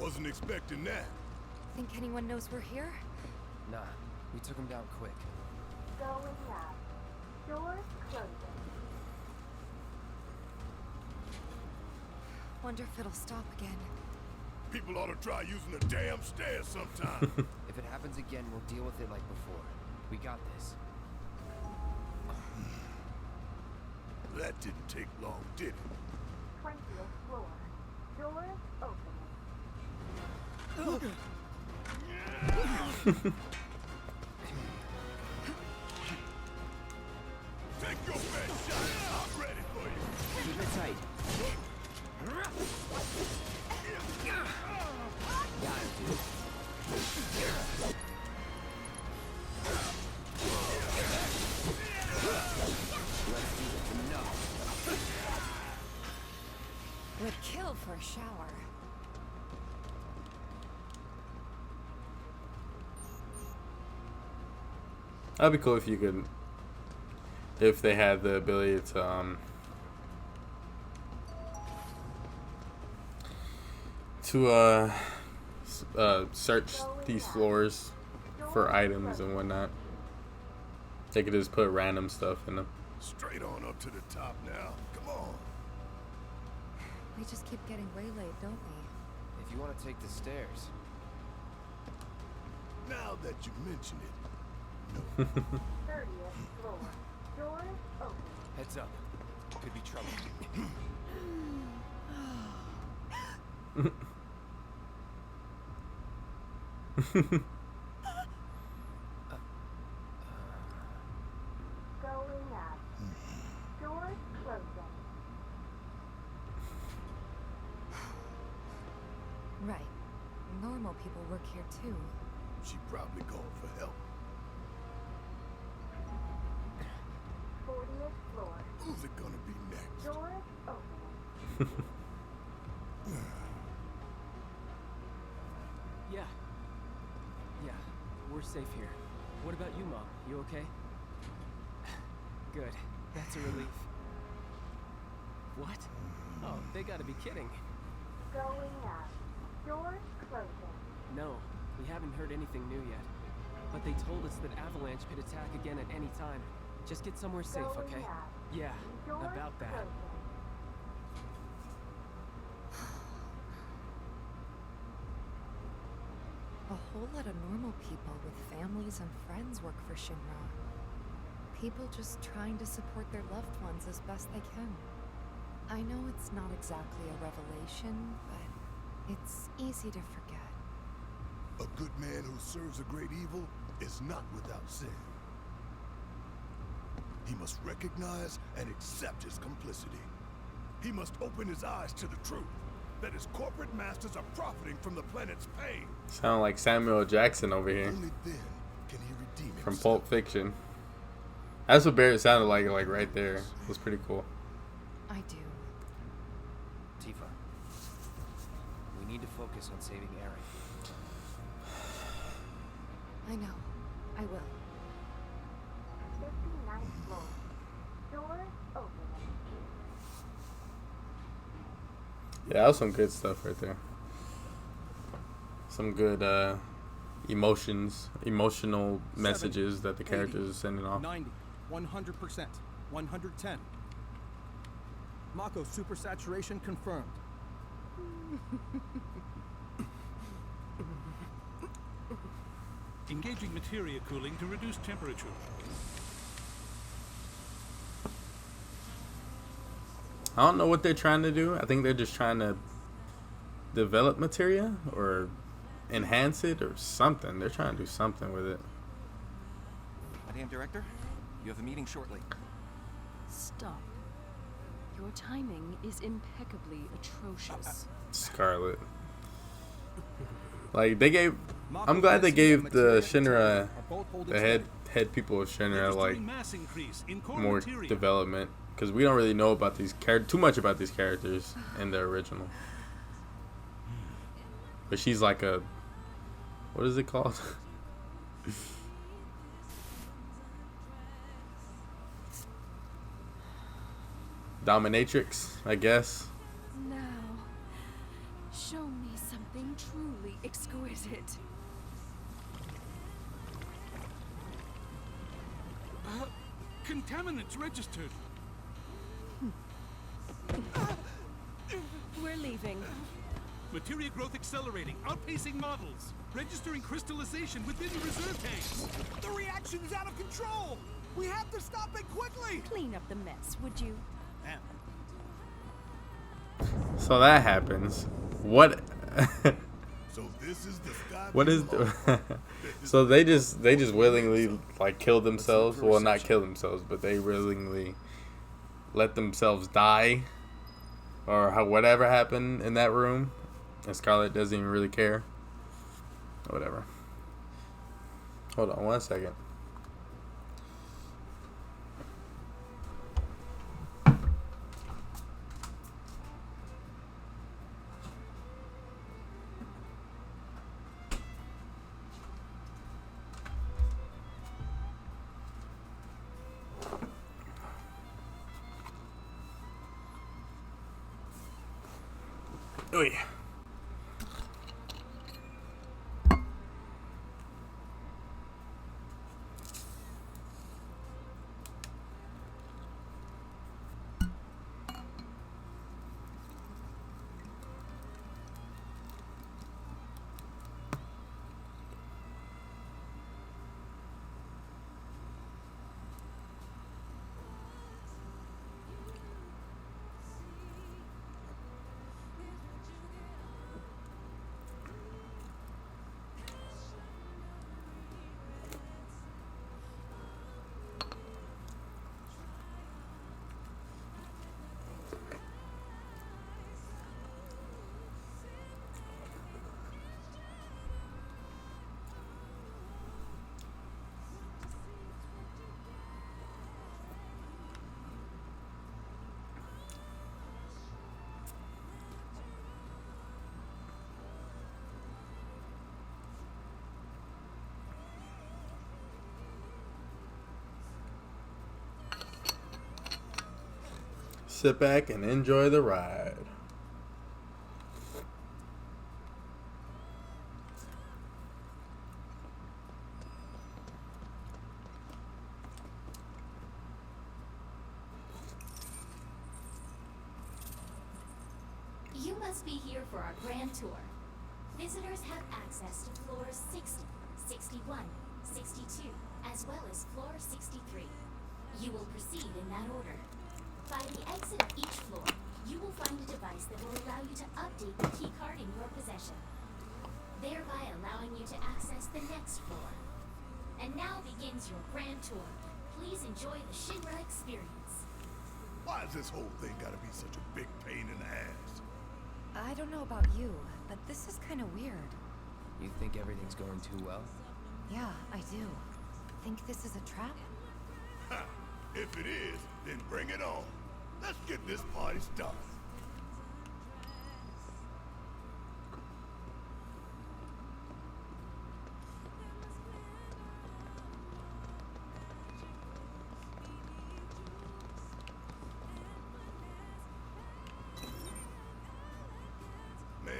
Wasn't expecting that. Think anyone knows we're here? Nah, we took him down quick. Going up. Doors closing. Wonder if it'll stop again. People ought to try using the damn stairs sometime. If it happens again, we'll deal with it like before. We got this. That didn't take long, did it? 20th floor. Doors opening. Take your best shot. I'm ready for you. Keep it tight. Got it, dude. Let's do this. Enough. Would kill for a shower. That'd be cool if you could, if they had the ability to search these floors for items and whatnot. They could just put random stuff in them. Straight on up to the top now. Come on. We just keep getting waylaid, don't we? If you want to take the stairs. Now that you mention it. 30th floor. Doors opening. Heads up. Could be trouble. people work here too. She probably called for help. 40th floor. Who's it gonna be next? Doors opening. Yeah. Yeah, we're safe here. What about you, Mom? You okay? Good. That's a relief. What? Oh, they gotta be kidding. Going up. Doors closing. No, we haven't heard anything new yet. But they told us that Avalanche could attack again at any time. Just get somewhere safe, Going okay? up. Yeah, Doors about that. closing. A whole lot of normal people with families and friends work for Shinra. People just trying to support their loved ones as best they can. I know it's not exactly a revelation, but it's easy to forget. A good man who serves a great evil is not without sin. He must recognize and accept his complicity. He must open his eyes to the truth that his corporate masters are profiting from the planet's pain. Sound like Samuel Jackson over here Only then can he redeem from himself. Pulp Fiction. That's what Barrett sounded like right there. It was pretty cool. I do. Tifa, we need to focus on saving Eren. I know. I will. 59th floor. Doors opening. Yeah, that was some good stuff right there. Some good emotional messages that the characters are sending off. 90, 100%, 110. Mako supersaturation confirmed. Engaging materia cooling to reduce temperature. I don't know what they're trying to do. I think they're just trying to develop materia or enhance it or something. They're trying to do something with it. Madam Director, you have a meeting shortly. Stop. Your timing is impeccably atrocious. Scarlet. Like they gave, I'm glad they gave the Shinra, the head people of Shinra, like Registering mass increase in core more materia. development, because we don't really know about these too much about these characters in the original. But she's like a, what is it called? Dominatrix, I guess. Now, show me something truly exquisite. Contaminants registered. We're leaving. Materia growth accelerating, outpacing models. Registering crystallization within the reserve tanks. The reaction's out of control! We have to stop it quickly! Clean up the mess, would you? So that happens. What? So this is the sky. What is? So they just willingly like kill themselves. Well, not kill themselves, but they willingly let themselves die, or whatever happened in that room, and Scarlet doesn't even really care. Whatever. Hold on 1 second. Oh yeah. Sit back and enjoy the ride. You must be here for our grand tour. Visitors have access to floors 60, 61, 62, as well as floor 63. You will proceed in that order. By the exit of each floor, you will find a device that will allow you to update the keycard in your possession, thereby allowing you to access the next floor. And now begins your grand tour. Please enjoy the Shinra experience. Why is this whole thing gotta be such a big pain in the ass? I don't know about you, but this is kind of weird. You think everything's going too well? Yeah, I do. Think this is a trap? Ha! If it is, then bring it on. Let's get this party started. Man,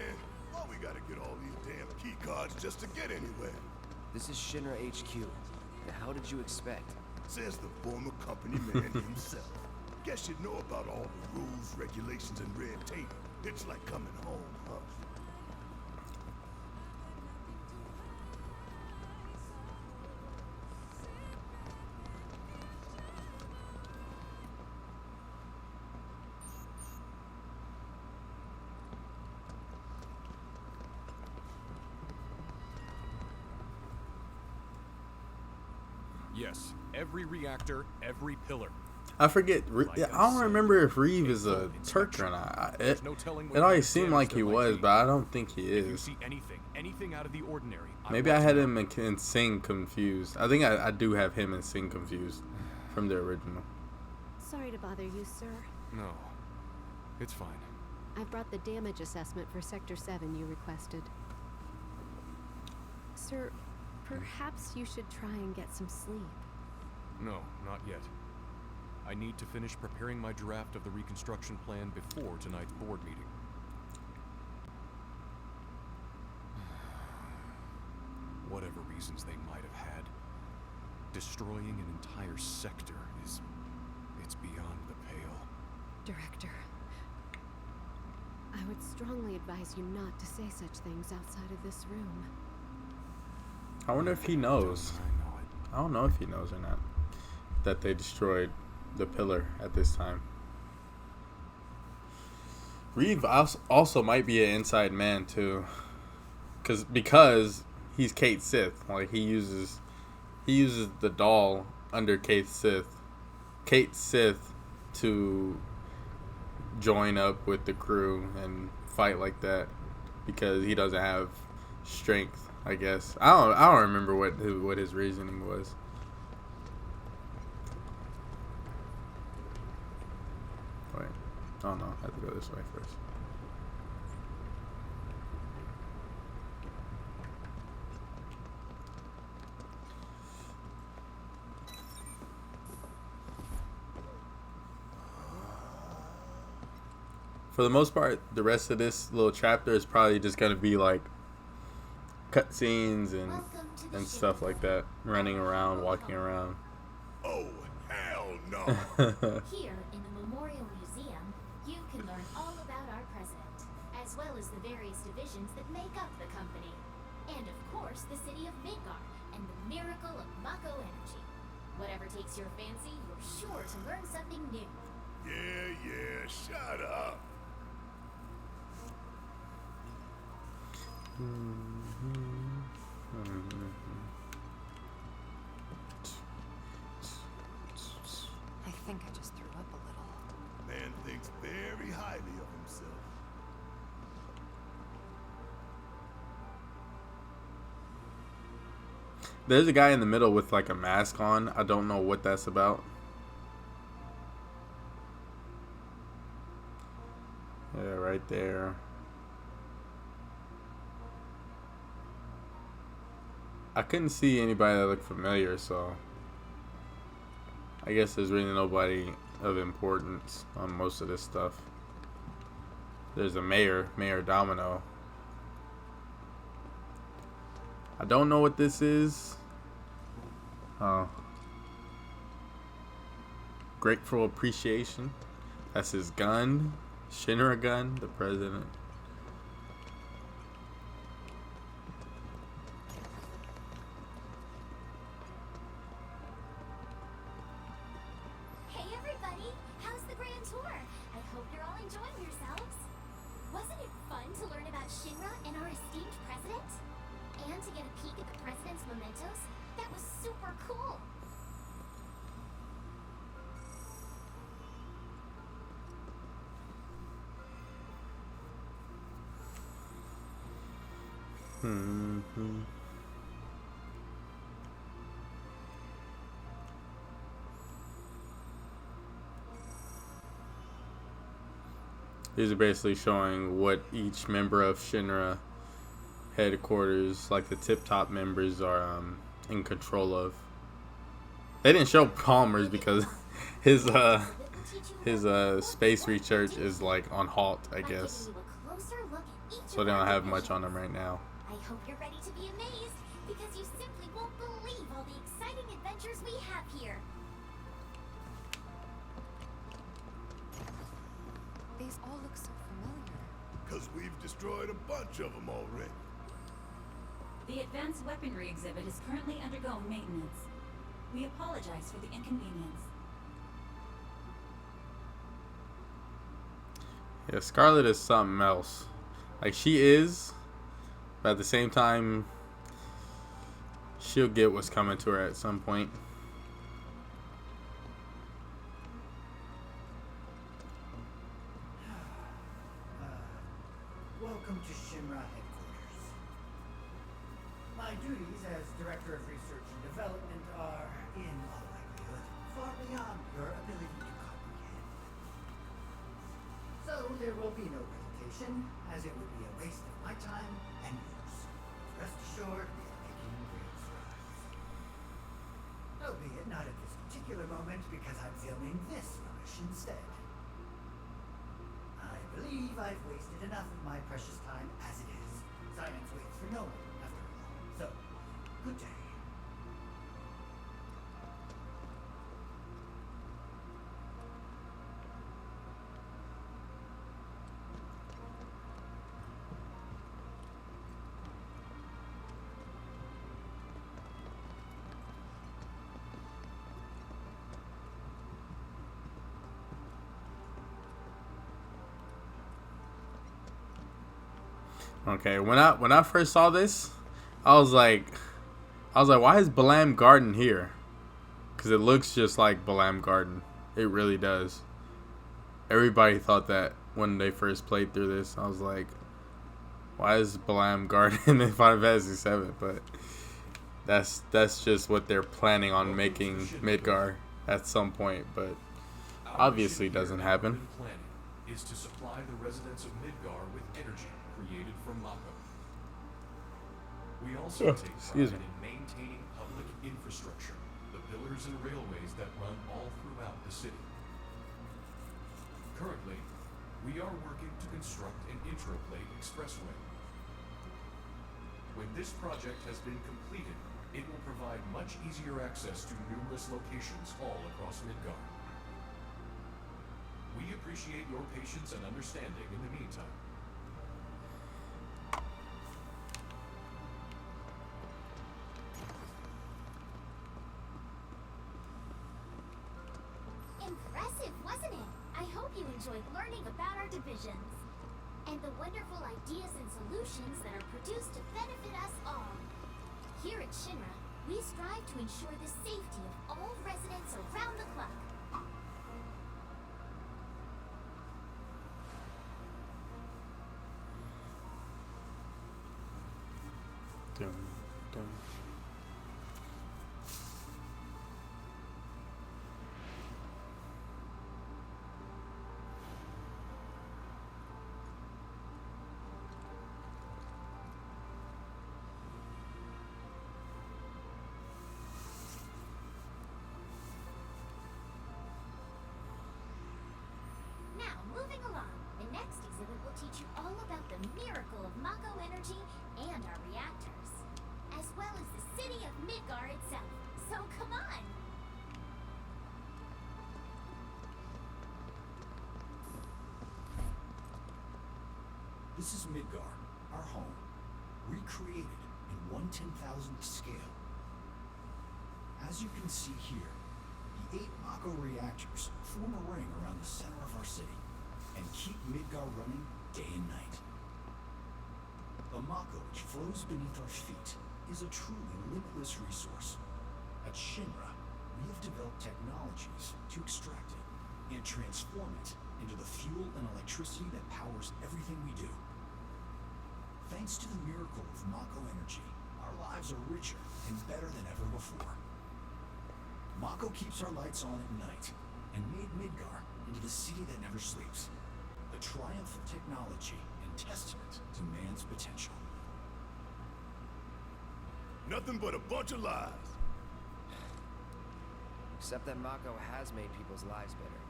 why we gotta get all these damn key cards just to get anywhere? This is Shinra HQ. Now, how did you expect? Says the former company man himself. Guess you know about all the rules, regulations, and red tape. It's like coming home, huh? Yes, every reactor, every pillar. I forget. I don't remember if Reeve is a Turk or not. It always seemed like he was, but I don't think he If you is. see anything out of the ordinary, Maybe I had him and Sing confused. I think I do have him and Sing confused from the original. Sorry to bother you, sir. No, it's fine. I brought the damage assessment for Sector 7 you requested. Sir, perhaps you should try and get some sleep. No, not yet. I need to finish preparing my draft of the reconstruction plan before tonight's board meeting. Whatever reasons they might have had, destroying an entire sector it's beyond the pale. Director, I would strongly advise you not to say such things outside of this room. I wonder if he knows. I don't know if he knows or not that they destroyed the pillar at this time. Reeve also might be an inside man too, because he's Kate Sith. Like he uses the doll under Kate Sith to join up with the crew and fight like that because he doesn't have strength. I guess I don't remember what his reasoning was. Wait, oh no, I have to go this way first. For the most part, the rest of this little chapter is probably just gonna be like cutscenes and stuff like that, running around, walking around. Oh, hell no! Here in the Memorial Museum, you can learn all about our president, as well as the various divisions that make up the company. And of course, the city of Midgar and the miracle of Mako energy. Whatever takes your fancy, you're sure to learn something new. Yeah, shut up. I think I just threw up a little. Man thinks very highly of himself. There's a guy in the middle with like a mask on. I don't know what that's about. Yeah, right there. I couldn't see anybody that looked familiar, so I guess there's really nobody of importance on most of this stuff. There's a mayor, Mayor Domino. I don't know what this is. Oh. Grateful appreciation. That's his gun. Shinra gun, the president. Hey everybody, how's the grand tour? I hope you're all enjoying yourselves. Wasn't it fun to learn about Shinra and our esteemed president? And to get a peek at the president's mementos? That was super cool. These are basically showing what each member of Shinra headquarters, like the tip-top members, are in control of. They didn't show Palmer's because his space research is like on halt, I guess. So they don't have much on him right now. I hope you're ready to be amazed, because you simply won't believe all the exciting adventures we have here. These all look so familiar. Because we've destroyed a bunch of them already. The advanced weaponry exhibit is currently undergoing maintenance. We apologize for the inconvenience. Yeah, Scarlet is something else. Like, she is, but at the same time, she'll get what's coming to her at some point. Welcome to Shinra headquarters. My duties as Director of Research and Development are, in all likelihood, far beyond your ability to comprehend. So there will be no presentation, as it would be a waste of my time and yours. Rest assured, we are making great strides. Albeit not at this particular moment, because I'm filming this rubbish instead. I believe I've wasted enough of my precious time as it is. Science waits for no one, after all. So, good day. Okay, when I first saw this, I was like, why is Balam Garden here? Because it looks just like Balam Garden. It really does. Everybody thought that when they first played through this. I was like, why is Balam Garden in Final Fantasy VII? But that's just what they're planning on making Midgar at some point. But obviously doesn't happen. Is to supply the residents of Midgar with energy created from Mako. We also take pride in maintaining public infrastructure, the pillars and railways that run all throughout the city. Currently, we are working to construct an intraplate expressway. When this project has been completed, it will provide much easier access to numerous locations all across Midgar. We appreciate your patience and understanding in the meantime. Impressive, wasn't it? I hope you enjoyed learning about our divisions and the wonderful ideas and solutions that are produced to benefit us all. Here at Shinra, we strive to ensure the safety of all residents around the clock. Dun, dun. teach you all about the miracle of Mako energy and our reactors, as well as the city of Midgar itself. So come on! This is Midgar, our home, recreated in 1/10,000th scale. As you can see here, the 8 Mako reactors form a ring around the center of our city and keep Midgar running day and night. The Mako which flows beneath our feet is a truly limitless resource. At Shinra, we have developed technologies to extract it and transform it into the fuel and electricity that powers everything we do. Thanks to the miracle of Mako energy, our lives are richer and better than ever before. Mako keeps our lights on at night and made Midgar into the city that never sleeps. A triumph of technology and testament to man's potential. Nothing but a bunch of lies. Except that Mako has made people's lives better.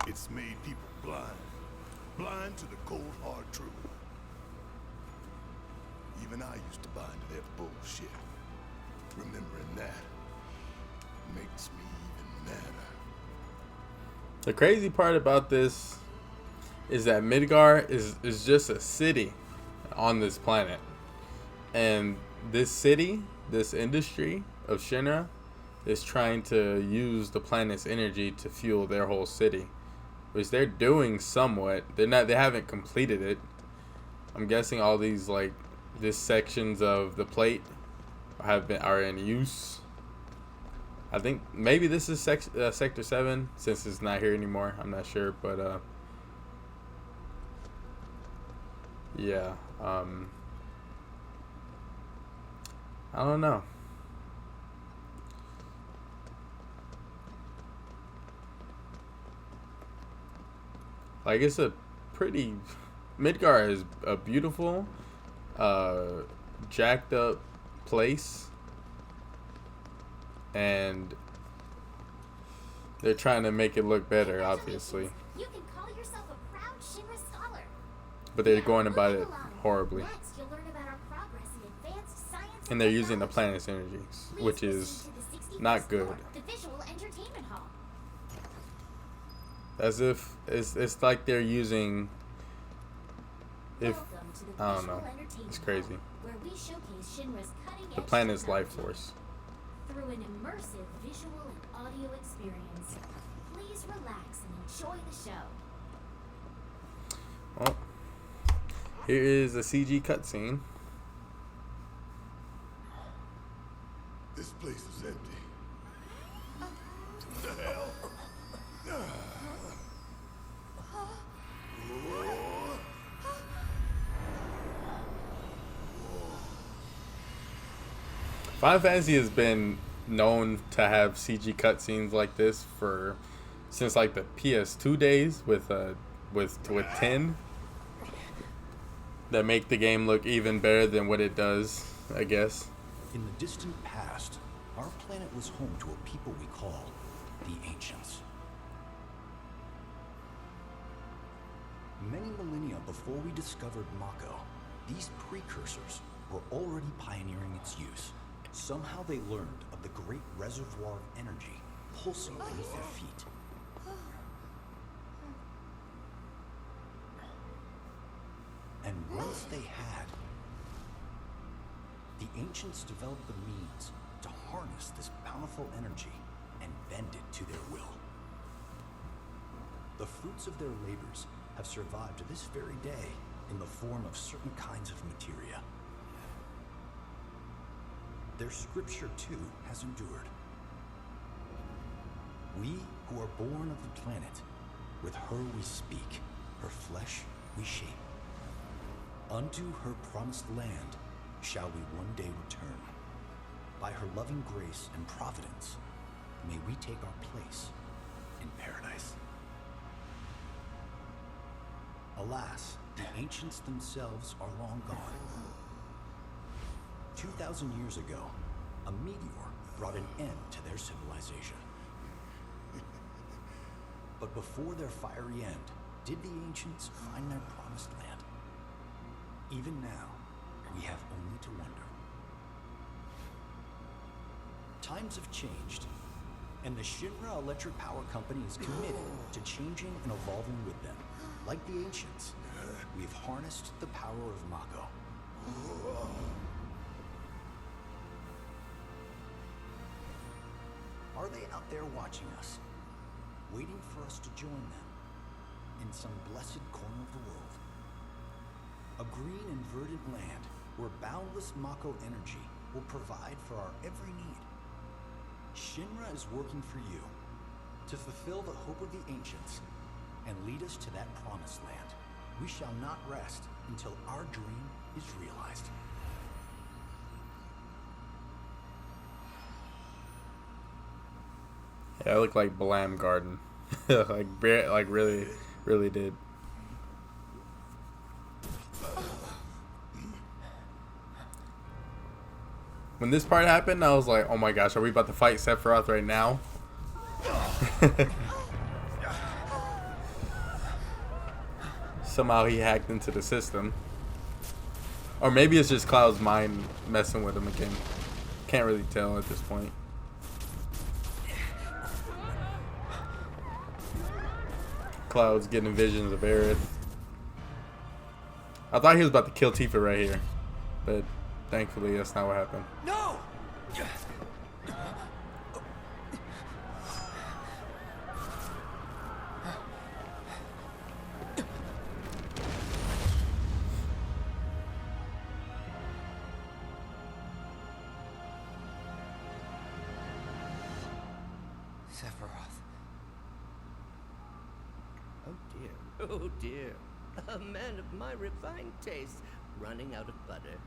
It's made people blind. Blind to the cold, hard truth. Even I used to buy into their bullshit. Remembering that makes me even madder. The crazy part about this is that Midgar is just a city on this planet. And this city, this industry of Shinra, is trying to use the planet's energy to fuel their whole city. Which they're doing somewhat. They haven't completed it. I'm guessing all these this sections of the plate are in use. I think maybe this is Sector 7 since it's not here anymore. I'm not sure, but yeah. I don't know. It's a pretty... Midgar is a beautiful, jacked up place. And they're trying to make it look better, obviously. You can call yourself a proud Shinra scholar. But they're going about it horribly. Next, you'll learn about our progress in advanced science And they're using the planet's energies, which is not good. The visual entertainment hall. As if it's like they're using, I don't know, it's crazy. Where we showcase Shinra's cutting-edge The planet's life technology force. through an immersive visual and audio experience. Please relax and enjoy the show. Well, here is a CG cutscene. This place is empty. What the hell? Final Fantasy has been known to have CG cutscenes like this since the PS2 days with 10 that make the game look even better than what it does, I guess. In the distant past, our planet was home to a people we call the Ancients. Many millennia before we discovered Mako, these precursors were already pioneering its use. Somehow they learned of the great reservoir of energy pulsing beneath their feet. And once they had, the Ancients developed the means to harness this bountiful energy and bend it to their will. The fruits of their labors have survived to this very day in the form of certain kinds of materia. Their scripture, too, has endured. We who are born of the planet, with her we speak, her flesh we shape. Unto her promised land shall we one day return. By her loving grace and providence, may we take our place in paradise. Alas, the ancients themselves are long gone. 2,000 years ago, a meteor brought an end to their civilization. But before their fiery end, Did the ancients find their promised land? Even now, we have only to wonder. Times have changed, and the Shinra Electric Power Company is committed to changing and evolving with them. Like the ancients, we've harnessed the power of Mako. Are they out there watching us, waiting for us to join them in some blessed corner of the world? A green and verdant land where boundless Mako energy will provide for our every need. Shinra is working for you to fulfill the hope of the ancients and lead us to that promised land. We shall not rest until our dream is realized. Yeah, I look like Blam Garden. like really, really did. When this part happened, I was like, oh my gosh, are we about to fight Sephiroth right now? Somehow he hacked into the system. Or maybe it's just Cloud's mind messing with him again. Can't really tell at this point. Cloud's getting visions of Aerith. I thought he was about to kill Tifa right here. But thankfully, that's not what happened. No! Sephiroth. Oh dear, oh dear. A man of my refined taste running out of butter.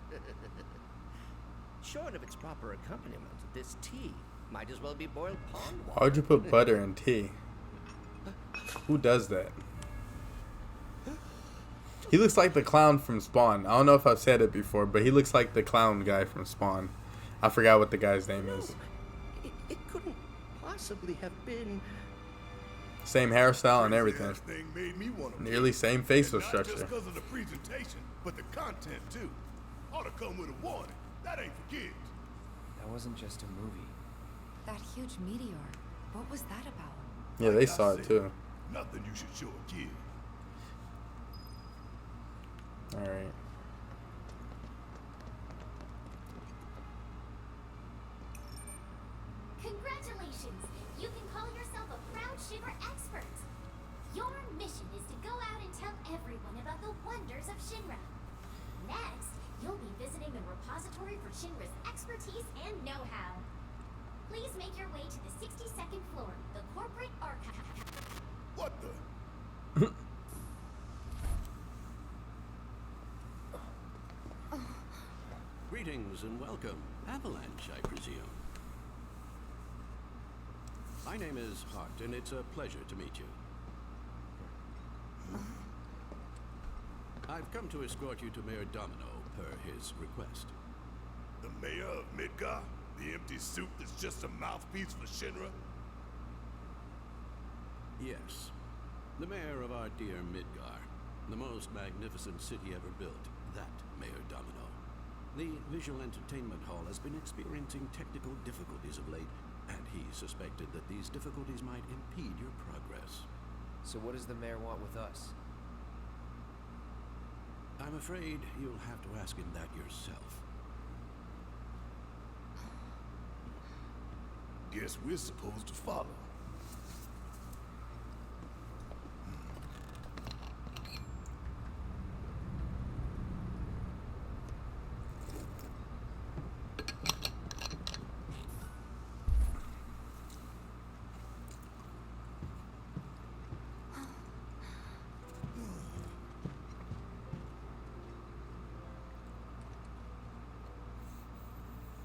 Short of its proper accompaniment, this tea might as well be boiled pond water. Why would you put butter in tea? Who does that? He looks like the clown from Spawn. I don't know if I've said it before, but he looks like the clown guy from Spawn. I forgot what the guy's name is. It couldn't possibly have been. Same hairstyle and everything. Thing made me want to Nearly same facial not structure. just because of the presentation, but the content too. Ought to come with a warning. That ain't for kids. That wasn't just a movie. That huge meteor. What was that about? Yeah, they saw it too. Nothing you should show a kid. Alright. Congratulations! You can call yourself a proud Shiver expert. Your mission is to go out and tell everyone about the wonders of Shinra. Next, you'll be visiting the repository for Shinra's expertise and know-how. Please make your way to the 62nd floor, the corporate archive. What the? Greetings and welcome. Avalanche, I presume. My name is Hart, and it's a pleasure to meet you. I've come to escort you to Mayor Domino, per his request. The mayor of Midgar? The empty suit that's just a mouthpiece for Shinra? Yes. The mayor of our dear Midgar. The most magnificent city ever built. That Mayor Domino. The visual entertainment hall has been experiencing technical difficulties of late, and he suspected that these difficulties might impede your progress. So what does the mayor want with us? I'm afraid you'll have to ask him that yourself. Guess we're supposed to follow.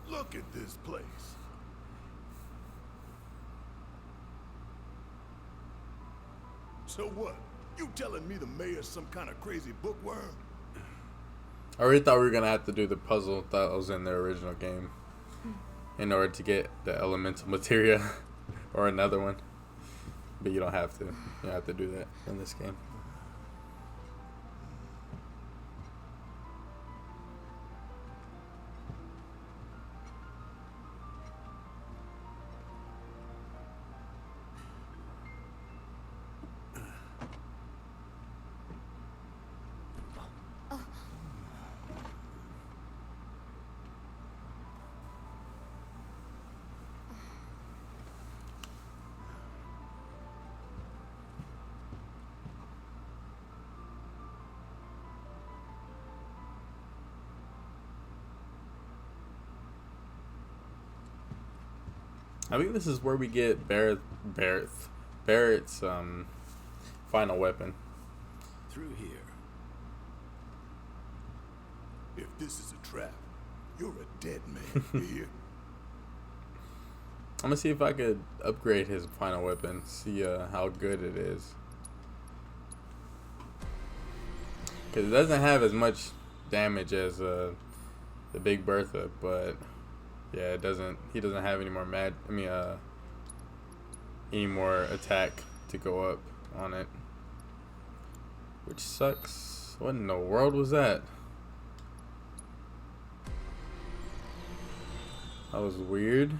Look at this place. So what? You telling me the mayor's some kind of crazy bookworm? I already thought we were going to have to do the puzzle that was in the original game in order to get the elemental materia or another one. But you don't have to. You don't have to do that in this game. I think this is where we get Barrett's final weapon. Through here. If this is a trap, you're a dead man. You hear? I'm gonna see if I could upgrade his final weapon. See how good it is. Because it doesn't have as much damage as the Big Bertha, but yeah, it doesn't. He doesn't have any more any more attack to go up on it, which sucks. What in the world was that? That was weird.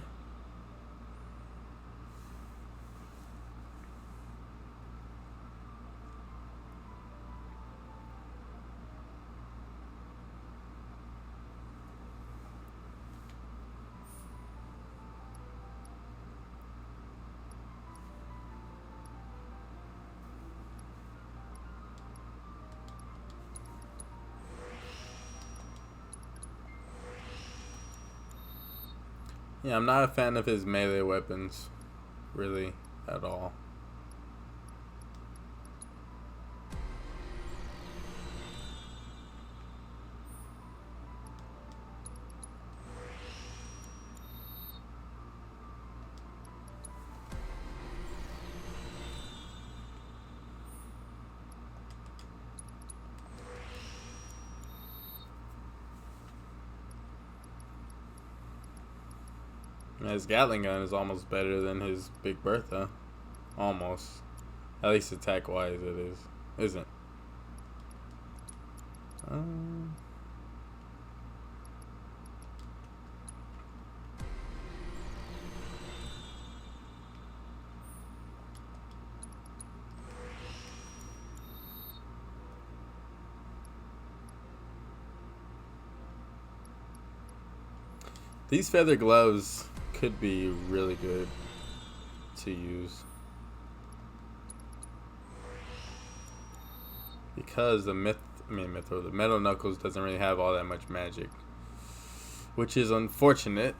Yeah, I'm not a fan of his melee weapons, really, at all. His Gatling gun is almost better than his Big Bertha. Almost. At least attack wise it is. Isn't. These feather gloves could be really good to use because the Metal Knuckles doesn't really have all that much magic, which is unfortunate.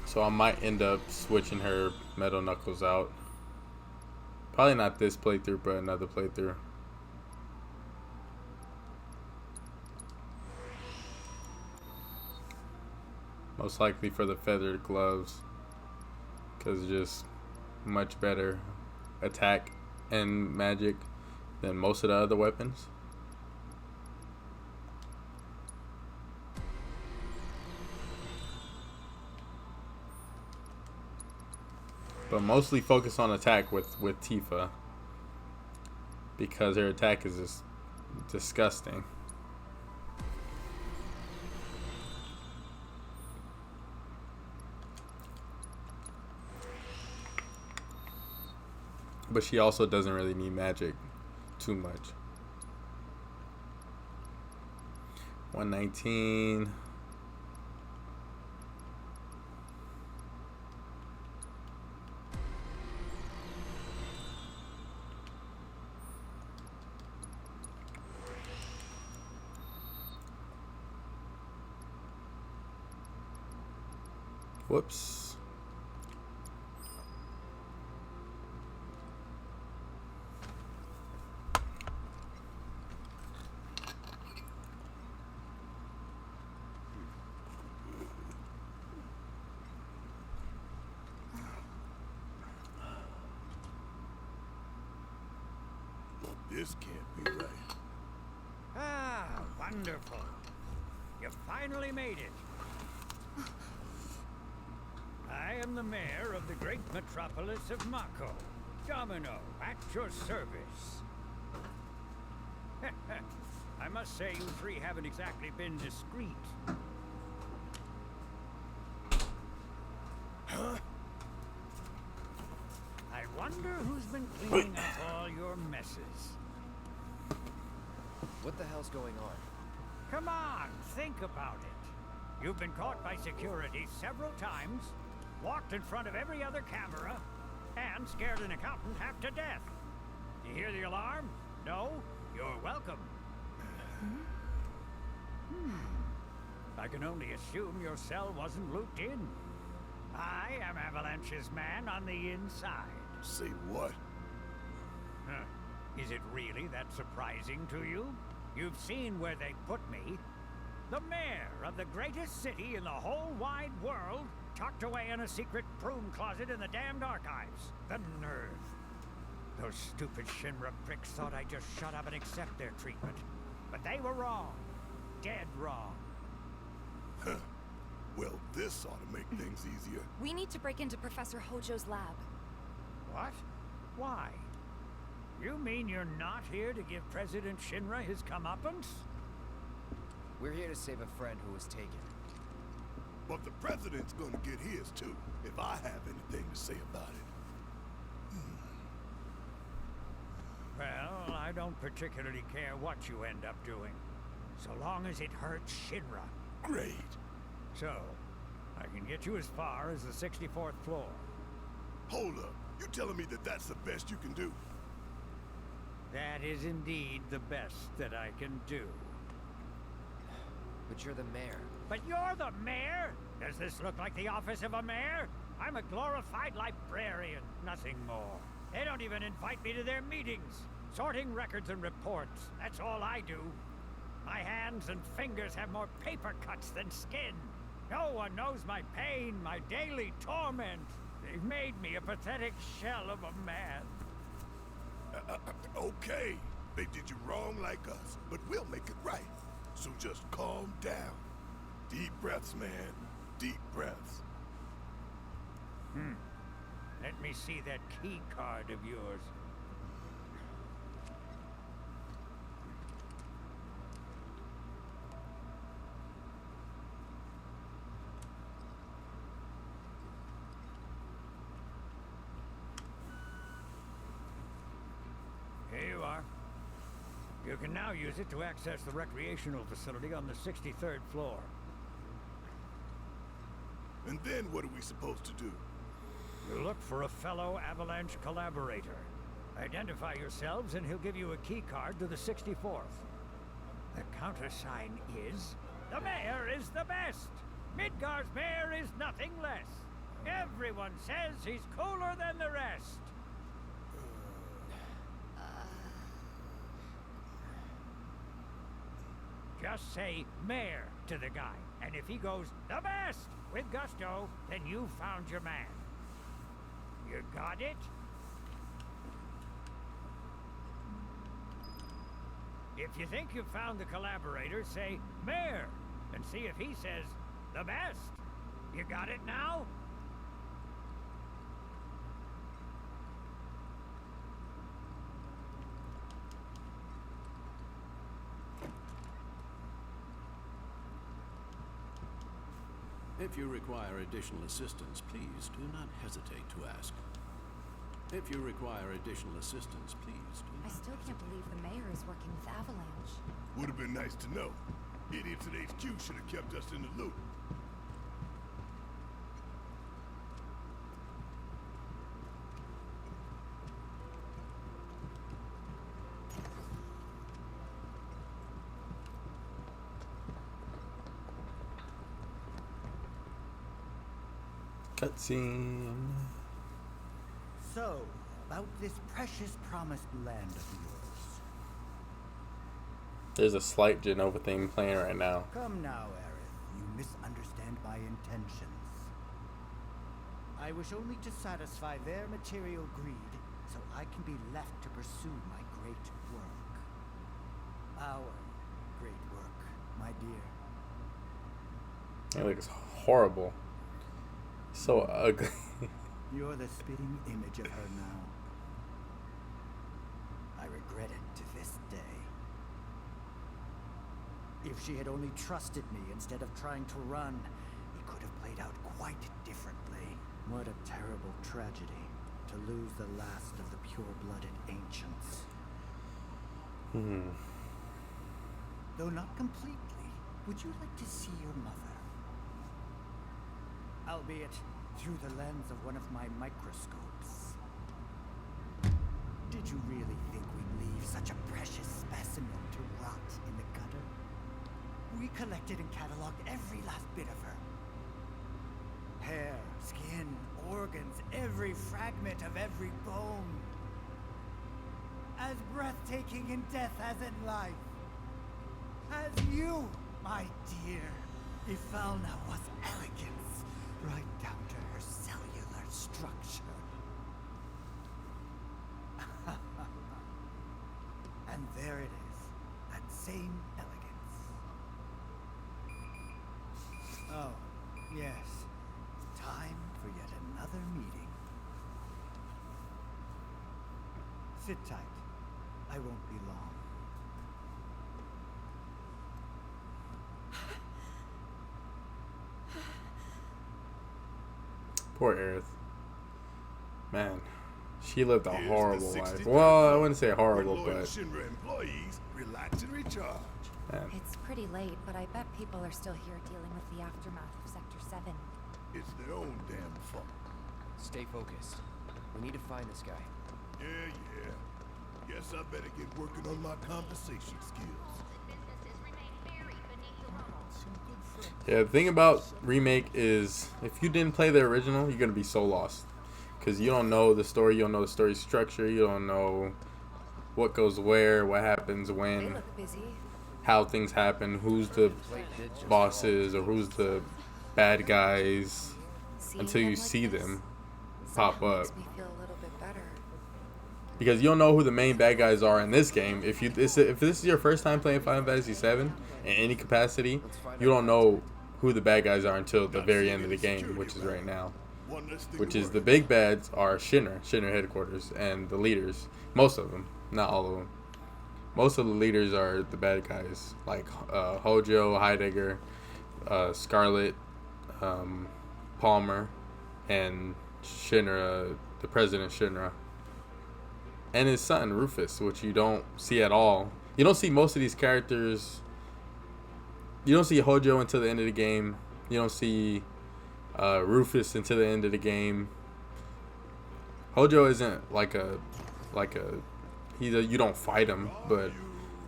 So I might end up switching her Metal Knuckles out. Probably not this playthrough, but another playthrough. Most likely for the feathered gloves, because just much better attack and magic than most of the other weapons. But mostly focus on attack with Tifa, because her attack is just disgusting. But she also doesn't really need magic too much. 119. Whoops. This can't be right. Ah, wonderful. You finally made it. I am the mayor of the great metropolis of Mako. Domino, at your service. I must say you three haven't exactly been discreet. Huh? I wonder who's been cleaning up all your messes. What the hell's going on? Come on, think about it. You've been caught by security several times, walked in front of every other camera, and scared an accountant half to death. You hear the alarm? No? You're welcome. I can only assume your cell wasn't looped in. I am Avalanche's man on the inside. Say what? Huh. Is it really that surprising to you? You've seen where they put me. The mayor of the greatest city in the whole wide world, tucked away in a secret broom closet in the damned archives. The nerve. Those stupid Shinra pricks thought I'd just shut up and accept their treatment. But they were wrong. Dead wrong. Huh. Well, this ought to make things easier. We need to break into Professor Hojo's lab. What? Why? You mean you're not here to give President Shinra his comeuppance? We're here to save a friend who was taken. But the president's gonna get his too, if I have anything to say about it. Well, I don't particularly care what you end up doing, so long as it hurts Shinra. Great. So, I can get you as far as the 64th floor. Hold up. You telling me that that's the best you can do? That is indeed the best that I can do. But you're the mayor. But you're the mayor? Does this look like the office of a mayor? I'm a glorified librarian, nothing more. They don't even invite me to their meetings. Sorting records and reports, that's all I do. My hands and fingers have more paper cuts than skin. No one knows my pain, my daily torment. They've made me a pathetic shell of a man. Okay, they did you wrong like us, but we'll make it right. So just calm down. Deep breaths, man. Deep breaths. Let me see that key card of yours. Here you are. You can now use it to access the recreational facility on the 63rd floor. And then what are we supposed to do? You look for a fellow Avalanche collaborator. Identify yourselves and he'll give you a key card to the 64th. The countersign is... The mayor is the best! Midgar's mayor is nothing less. Everyone says he's cooler than the rest. Just say mayor to the guy, and if he goes the best with gusto, then you found your man. You got it? If you think you've found the collaborator, say mayor, and see if he says the best. You got it now? If you require additional assistance, please do not hesitate to ask. If you require additional assistance, please do I still can't believe the mayor is working with Avalanche. Would have been nice to know. Idiots at HQ should have kept us in the loop. Cutscene. So, about this precious promised land of yours. There's a slight Genova theme playing right now. Come now, Aerith. You misunderstand my intentions. I wish only to satisfy their material greed, so I can be left to pursue my great work. Our great work, my dear. It looks horrible. So ugly. You're the spitting image of her now. I regret it to this day. If she had only trusted me instead of trying to run, it could have played out quite differently. What a terrible tragedy to lose the last of the pure-blooded ancients. Though not completely, would you like to see your mother? Albeit through the lens of one of my microscopes. Did you really think we'd leave such a precious specimen to rot in the gutter? We collected and cataloged every last bit of her. Hair, skin, every fragment of every bone. As breathtaking in death as in life. As you, my dear, Ifalna was elegance, right down to her cellular structure. And there it is, that same elegance. Oh, yes. Time for yet another meeting. Sit tight. I won't be long. Poor Aerith. Man, she lived a horrible life. Well, I wouldn't say horrible, but Shinra employees relax and recharge. man. It's pretty late, but I bet people are still here dealing with the aftermath of Sector 7. It's their own damn fault. Stay focused. We need to find this guy. Yeah. Guess I better get working on my conversation skills. Yeah, the thing about Remake is if you didn't play the original, you're going to be so lost. Because you don't know the story, you don't know the story structure, you don't know what goes where, what happens when, how things happen, who's the bosses or who's the bad guys until you see them pop up. Makes me feel a little bit better. Because you don't know who the main bad guys are in this game. If this is your first time playing Final Fantasy VII in any capacity, you don't know who the bad guys are until the very end of the game, which is right now. Which is the big bads are Shinra headquarters, and the leaders. Most of them, not all of them. Most of the leaders are the bad guys, like Hojo, Heidegger, Scarlet, Palmer, and Shinra, the president Shinra. And his son, Rufus, which you don't see at all. You don't see most of these characters. You don't see Hojo until the end of the game. You don't see Rufus until the end of the game. Hojo isn't you don't fight him, but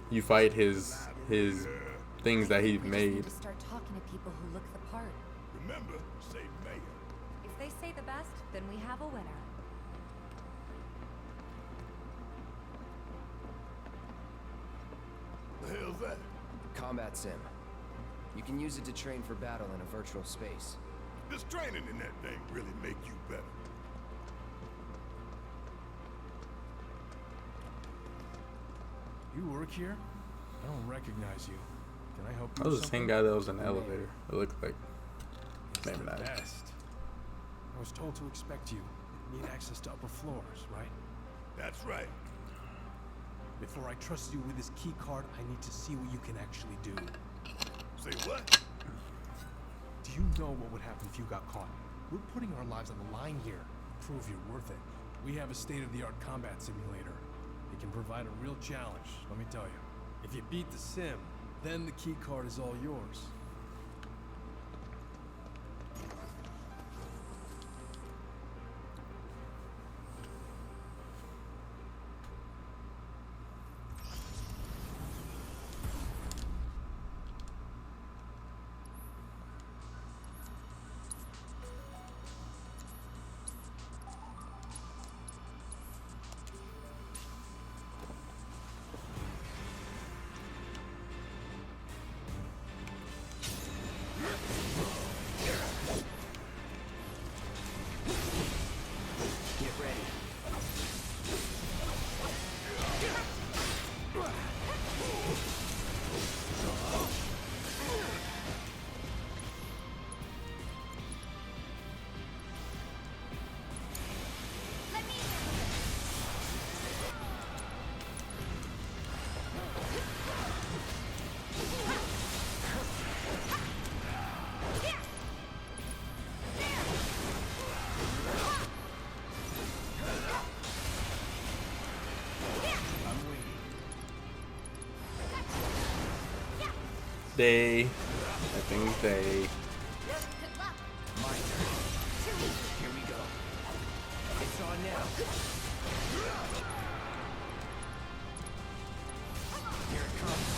you fight his things that he made. To start talking to people who look the part. Remember, say mayor. If they say the best, then we have a winner. The hell's that? Combat sim. You can use it to train for battle in a virtual space. Does training in that thing really make you better? You work here? I don't recognize you. Can I help you? I was with the same something? guy that was in the elevator. It looked like. It's Maybe the not. best. I was told to expect you. Need access to upper floors, right? That's right. Before I trust you with this key card, I need to see what you can actually do. Say what? Do you know what would happen if you got caught? We're putting our lives on the line here. Prove you're worth it. We have a state-of-the-art combat simulator. It can provide a real challenge, let me tell you. If you beat the sim, then the key card is all yours. I think they. My turn. Here we go. It's on now. Here it comes.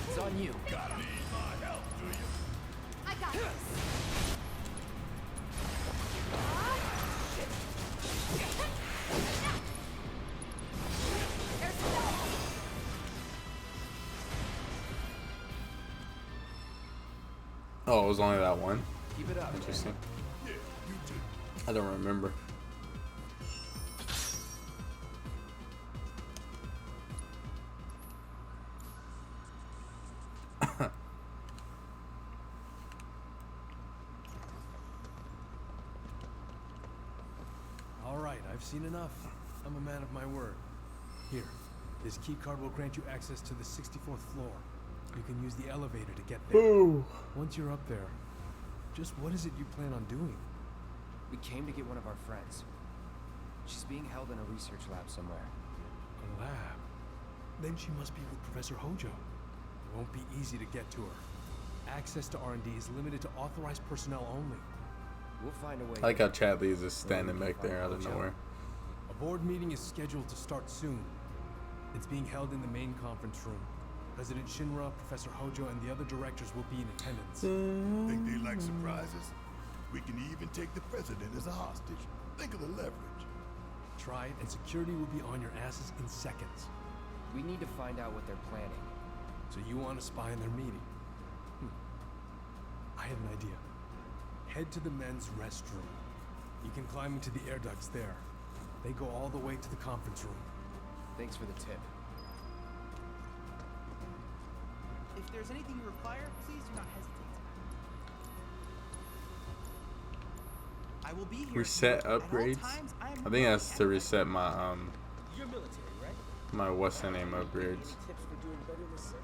It's on you. Gotta need my help, do you? I got this. Oh, it was only that one? Keep it up. Interesting. Yeah, you too. I don't remember. All right, I've seen enough. I'm a man of my word. Here, this key card will grant you access to the 64th floor. You can use the elevator to get there. Ooh. Once you're up there, just what is it you plan on doing? We came to get one of our friends. She's being held in a research lab somewhere. A lab? Then she must be with Professor Hojo. It won't be easy to get to her. Access to R&D is limited to authorized personnel only. We'll find a way. I like how Chadley is just standing back there out of nowhere. A board meeting is scheduled to start soon. It's being held in the main conference room. President Shinra, Professor Hojo, and the other directors will be in attendance. Think they like surprises? We can even take the president as a hostage. Think of the leverage. Try it, and security will be on your asses in seconds. We need to find out what they're planning. So you want to spy on their meeting? I have an idea. Head to the men's restroom. You can climb into the air ducts there. They go all the way to the conference room. Thanks for the tip. If there's anything you require, please do not hesitate. I will be here. Reset upgrades. I think that's to reset my You're military, right? my what's the name upgrades. Tips for doing better this summer?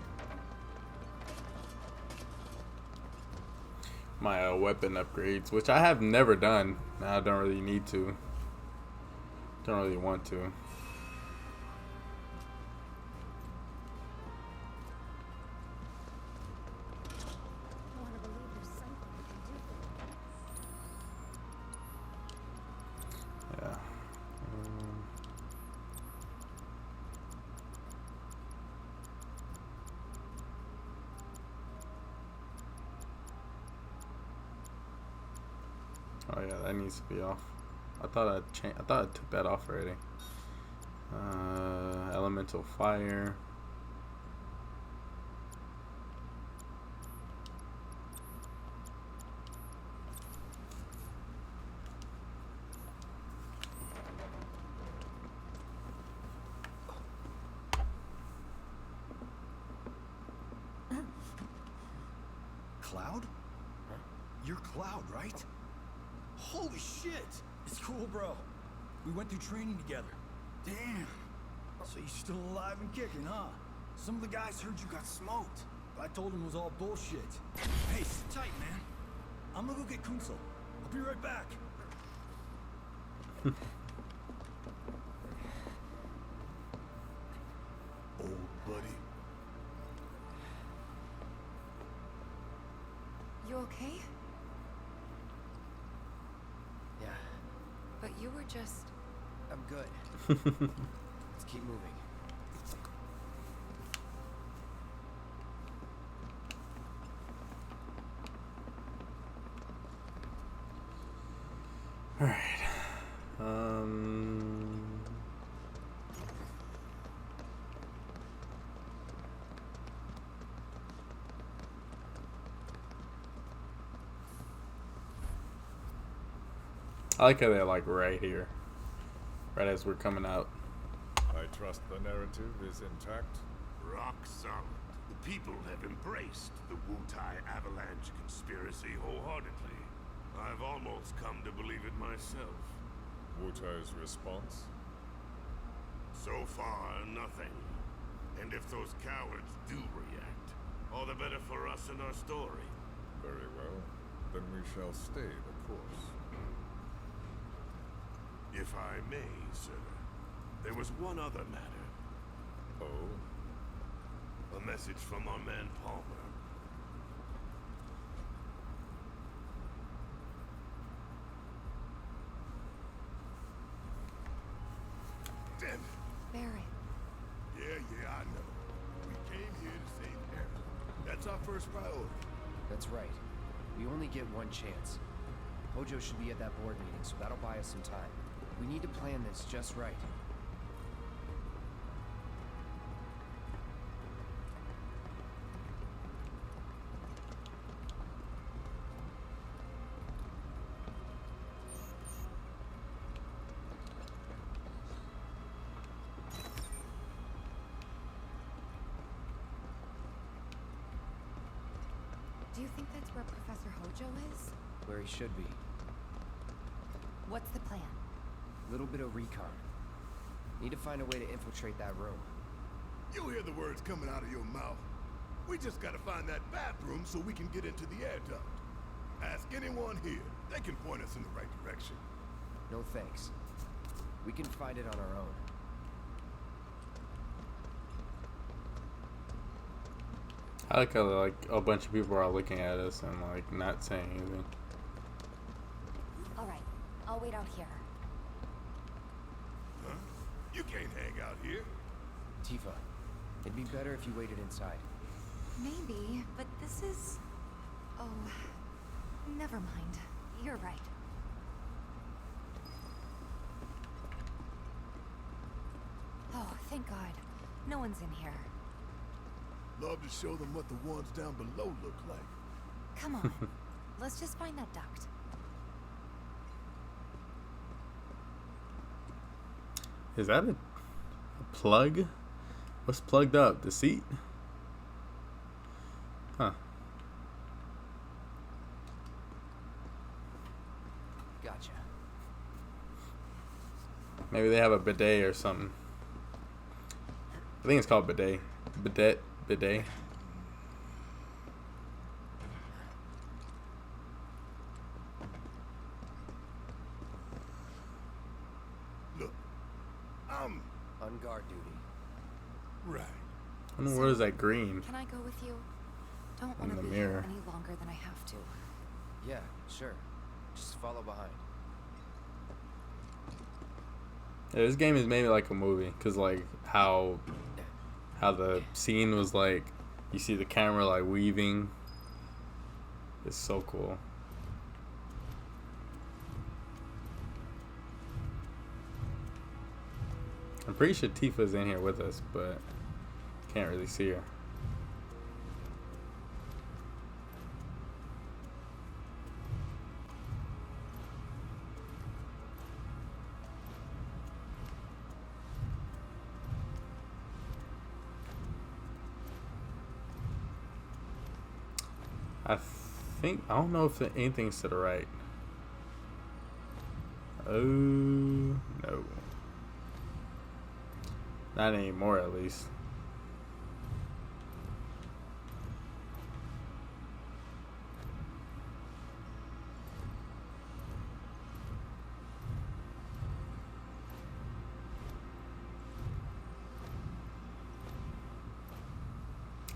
My weapon upgrades, which I have never done. I don't really need to. Don't really want to. Yeah. Oh yeah, that needs to be off. I thought I took that off already. Elemental fire. Cloud? Huh? You're Cloud, right? Holy shit! It's cool, bro. We went through training together. Damn. So you're still alive and kicking, huh? Some of the guys heard you got smoked. I told them it was all bullshit. Hey, sit tight, man. I'm gonna go get Kunzel. I'll be right back. Old buddy. You okay? Yeah, But you were just... I'm good. Let's keep moving. All right. I like how they're like right here, right as we're coming out. I trust the narrative is intact. Rock solid. The people have embraced the Wutai Avalanche conspiracy wholeheartedly. I've almost come to believe it myself. Wutai's response? So far, nothing. And if those cowards do react, all the better for us and our story. Very well. Then we shall stay the course. If I may, sir, there was one other matter. Oh? A message from our man Palmer. Damn it. Barrett. Yeah, I know. We came here to save Aaron. That's our first priority. That's right. We only get one chance. Hojo should be at that board meeting, so that'll buy us some time. We need to plan this just right. you think that's where Professor Hojo is? Where he should be. What's the plan? Little bit of recon. Need to find a way to infiltrate that room. You hear the words coming out of your mouth. We just gotta find that bathroom so we can get into the air duct. Ask anyone here. They can point us in the right direction. No thanks. We can find it on our own. I like how like a bunch of people are looking at us and like not saying anything. All right, I'll wait out here. Huh? You can't hang out here. Tifa, it'd be better if you waited inside. Maybe, but this is... Oh, never mind. You're right. Oh, thank God. No one's in here. Love to show them what the ones down below look like. Come on. Let's just find that duct. Is that a plug? What's plugged up? The seat? Huh. Gotcha. Maybe they have a bidet or something. I think it's called bidet. Bidet. Look, I'm on guard duty. Right. I don't know where is that green Can I go with you? Don't in want to the be mirror. here any longer than I have to. Yeah, sure. Just follow behind. Yeah, this game is maybe like a movie, cause like how the scene was like, you see the camera like weaving. It's so cool. I'm pretty sure Tifa's in here with us, but can't really see her. I don't know if anything's to the right. Oh, no. Not anymore, at least.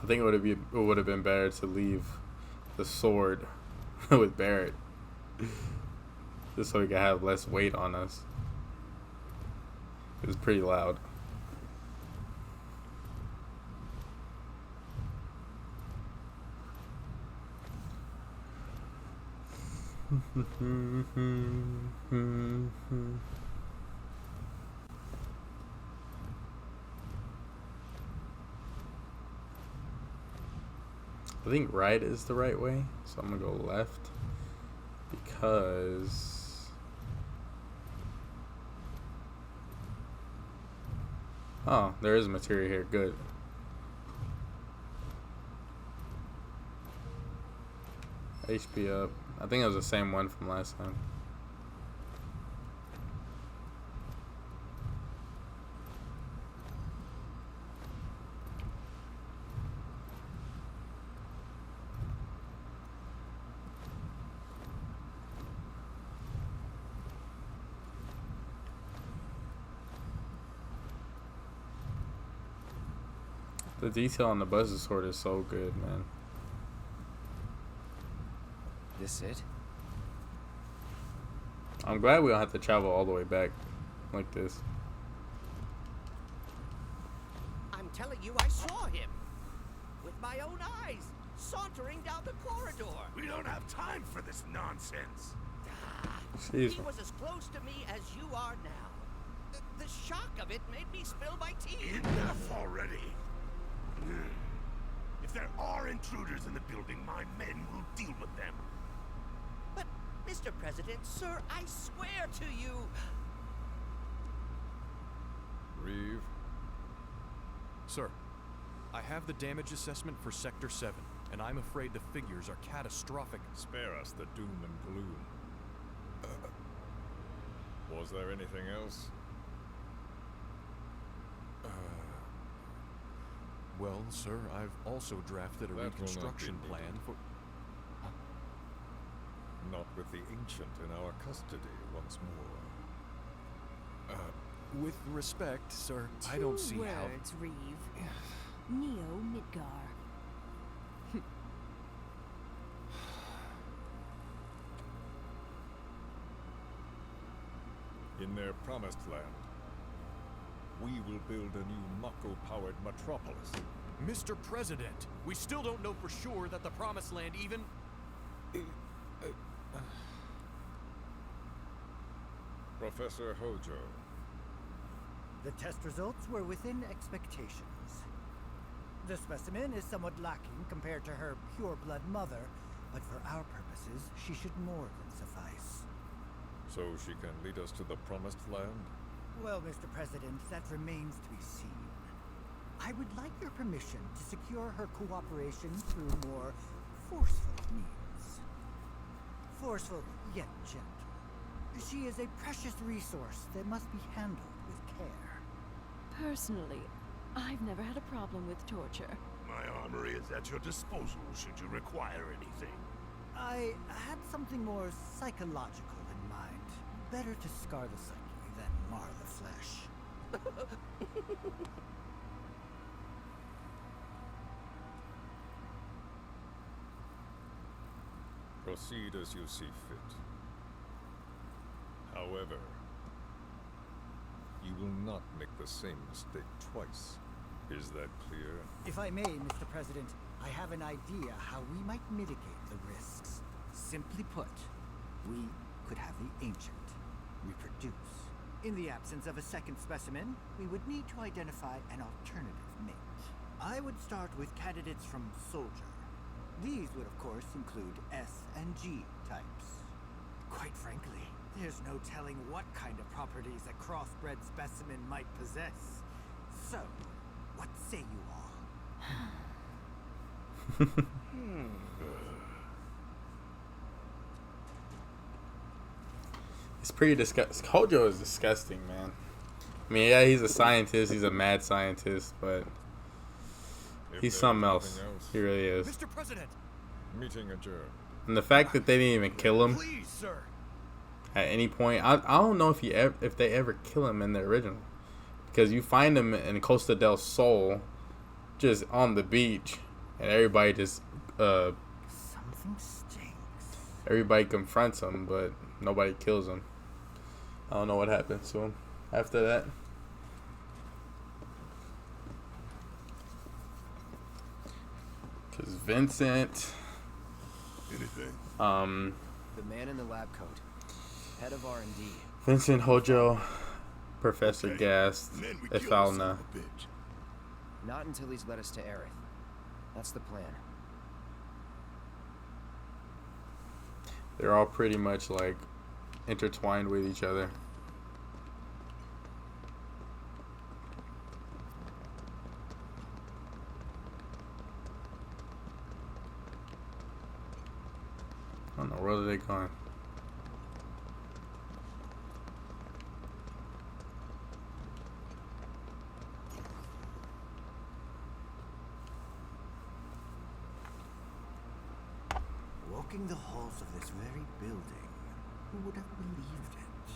I think it would have been better to leave the sword with Barrett, just so we could have less weight on us. It was pretty loud. I think right is the right way, so I'm gonna go left because oh, there is a materia here. Good. HP up. I think it was the same one from last time. The detail on the buzzer sword is so good, man. This it? I'm glad we don't have to travel all the way back like this. I'm telling you, I saw him with my own eyes, sauntering down the corridor. We don't have time for this nonsense. Excuse He me. was as close to me as you are now. The shock of it made me spill my tea. Enough already. If there are intruders in the building, my men will deal with them. But, Mr. President, sir, I swear to you. Reeve. Sir, I have the damage assessment for Sector 7. and I'm afraid the figures are catastrophic. Spare us the doom and gloom. Was there anything else? Well, sir, I've also drafted a That will not be reconstruction needed. plan for... Not with the Ancient in our custody once more. With respect, sir, I don't see how... Words, Reeve. Neo Midgar. In their promised land, we will build a new Mako-powered metropolis. Mr. President, we still don't know for sure that the Promised Land even... Professor Hojo. The test results were within expectations. The specimen is somewhat lacking compared to her pure-blood mother, but for our purposes, she should more than suffice. So she can lead us to the promised land? Well, Mr. President, that remains to be seen. I would like your permission to secure her cooperation through more forceful means. Forceful, yet gentle. She is a precious resource that must be handled with care. Personally, I've never had a problem with torture. My armory is at your disposal should you require anything. I had something more psychological in mind. Better to scar the psyche than mar the flesh. Proceed as you see fit. However, you will not make the same mistake twice. Is that clear? If I may, Mr. President, I have an idea how we might mitigate the risks. Simply put, we could have the Ancient reproduce. In the absence of a second specimen, we would need to identify an alternative mate. I would start with candidates from Soldier. These would, of course, include S and G types. Quite frankly, there's no telling what kind of properties a crossbred specimen might possess. So, what say you all? It's pretty disgusting. Hojo is disgusting, man. I mean, yeah, he's a scientist. He's a mad scientist, but he's something else. He really is. Mr. President, meeting adjourned. And the fact that they didn't even kill him Please, sir. at any point, I don't know if they ever kill him in the original, because you find him in Costa del Sol, just on the beach, and everybody just Something stinks. everybody confronts him, but nobody kills him. I don't know what happens to him after that. Because Vincent, Anything? The man in the lab coat, head of R&D. Vincent Hojo, Professor Okay. Gast, Then we kill the son Efalna. of a bitch. Not until he's led us to Aerith. That's the plan. They're all pretty much like intertwined with each other. I don't know, where are they going? Walking the halls of this very building, who would have believed it?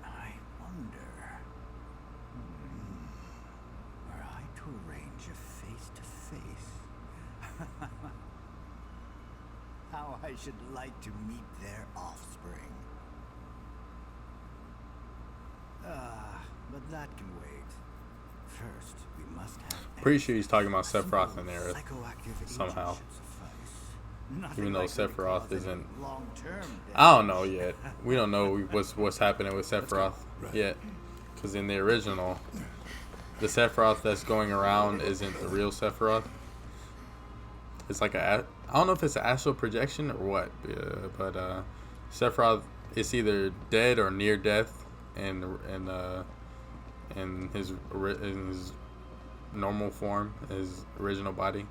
I wonder... were I to arrange a face-to-face... how I should like to meet their offspring. But that can wait. First, we must have... Pretty sure he's talking about Sephiroth in there psychoactive somehow. agent should suffice. Nothing Even though likely to Sephiroth cause any isn't. long-term I don't know yet. We don't know what's happening with Sephiroth yet. Because in the original, the Sephiroth that's going around isn't the real Sephiroth. It's like I don't know if it's an astral projection or what, but Sephiroth is either dead or near death, in his normal form, his original body.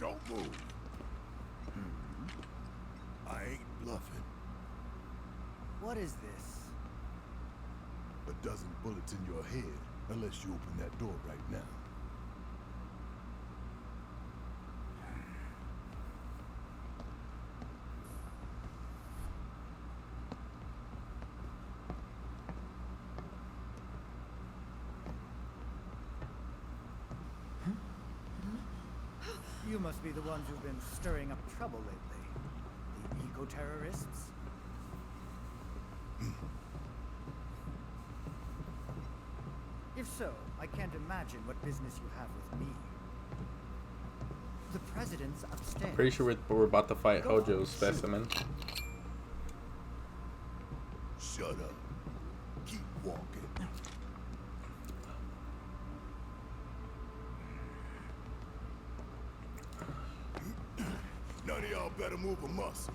Don't move. I ain't bluffing. What is this? A dozen bullets in your head, unless you open that door right now. You must be the ones who've been stirring up trouble lately. The eco-terrorists? If so, I can't imagine what business you have with me. The president's upstairs. Pretty sure we're about to fight Hojo's specimen. Shut up. Keep walking. None of y'all better move a muscle.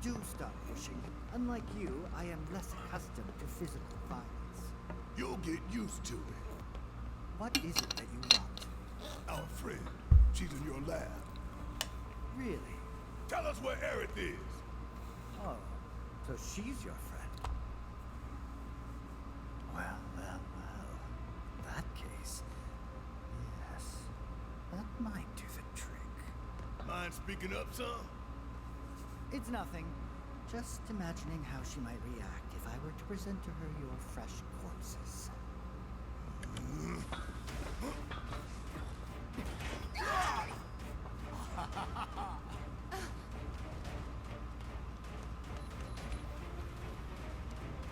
Do stop pushing. Unlike you, I am less accustomed to physical violence. You'll get used to it. What is it that you want? Our friend. She's in your lab. Really? Tell us where Aerith is. Oh, so she's your friend. Well. In that case, yes, that might do the trick. Mind speaking up, son? It's nothing. Just imagining how she might react if I were to present to her your fresh corpses.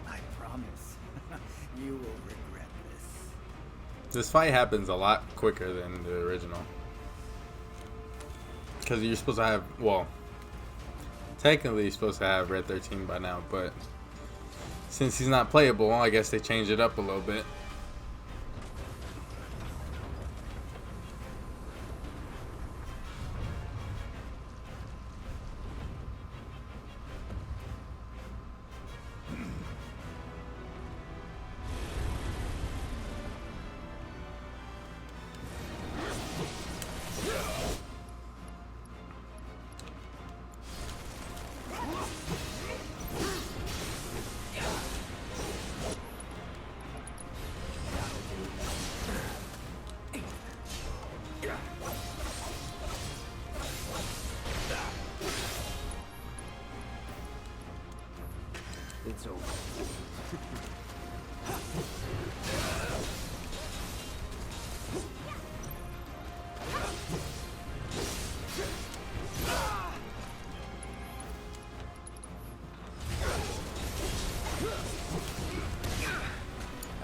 I promise. You will regret this. This fight happens a lot quicker than the original. Because you're supposed to have, well, technically you're supposed to have Red 13 by now, but since he's not playable, I guess they changed it up a little bit. It's over.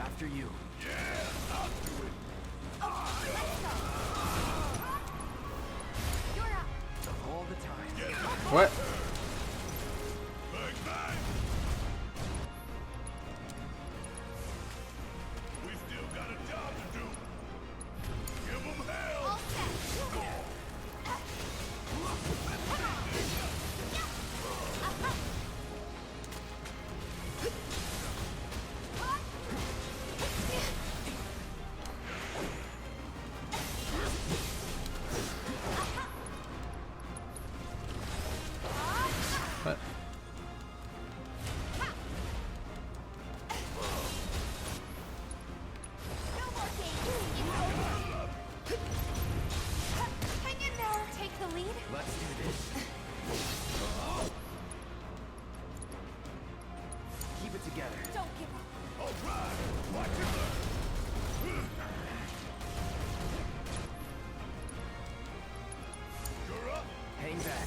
After you. All the time. What? We still got a job to do. Give them hell. What? Hang in there. Take the lead. Let's do this. Keep it together. Don't give up. All right. Watch it learn. You're up. Hang back.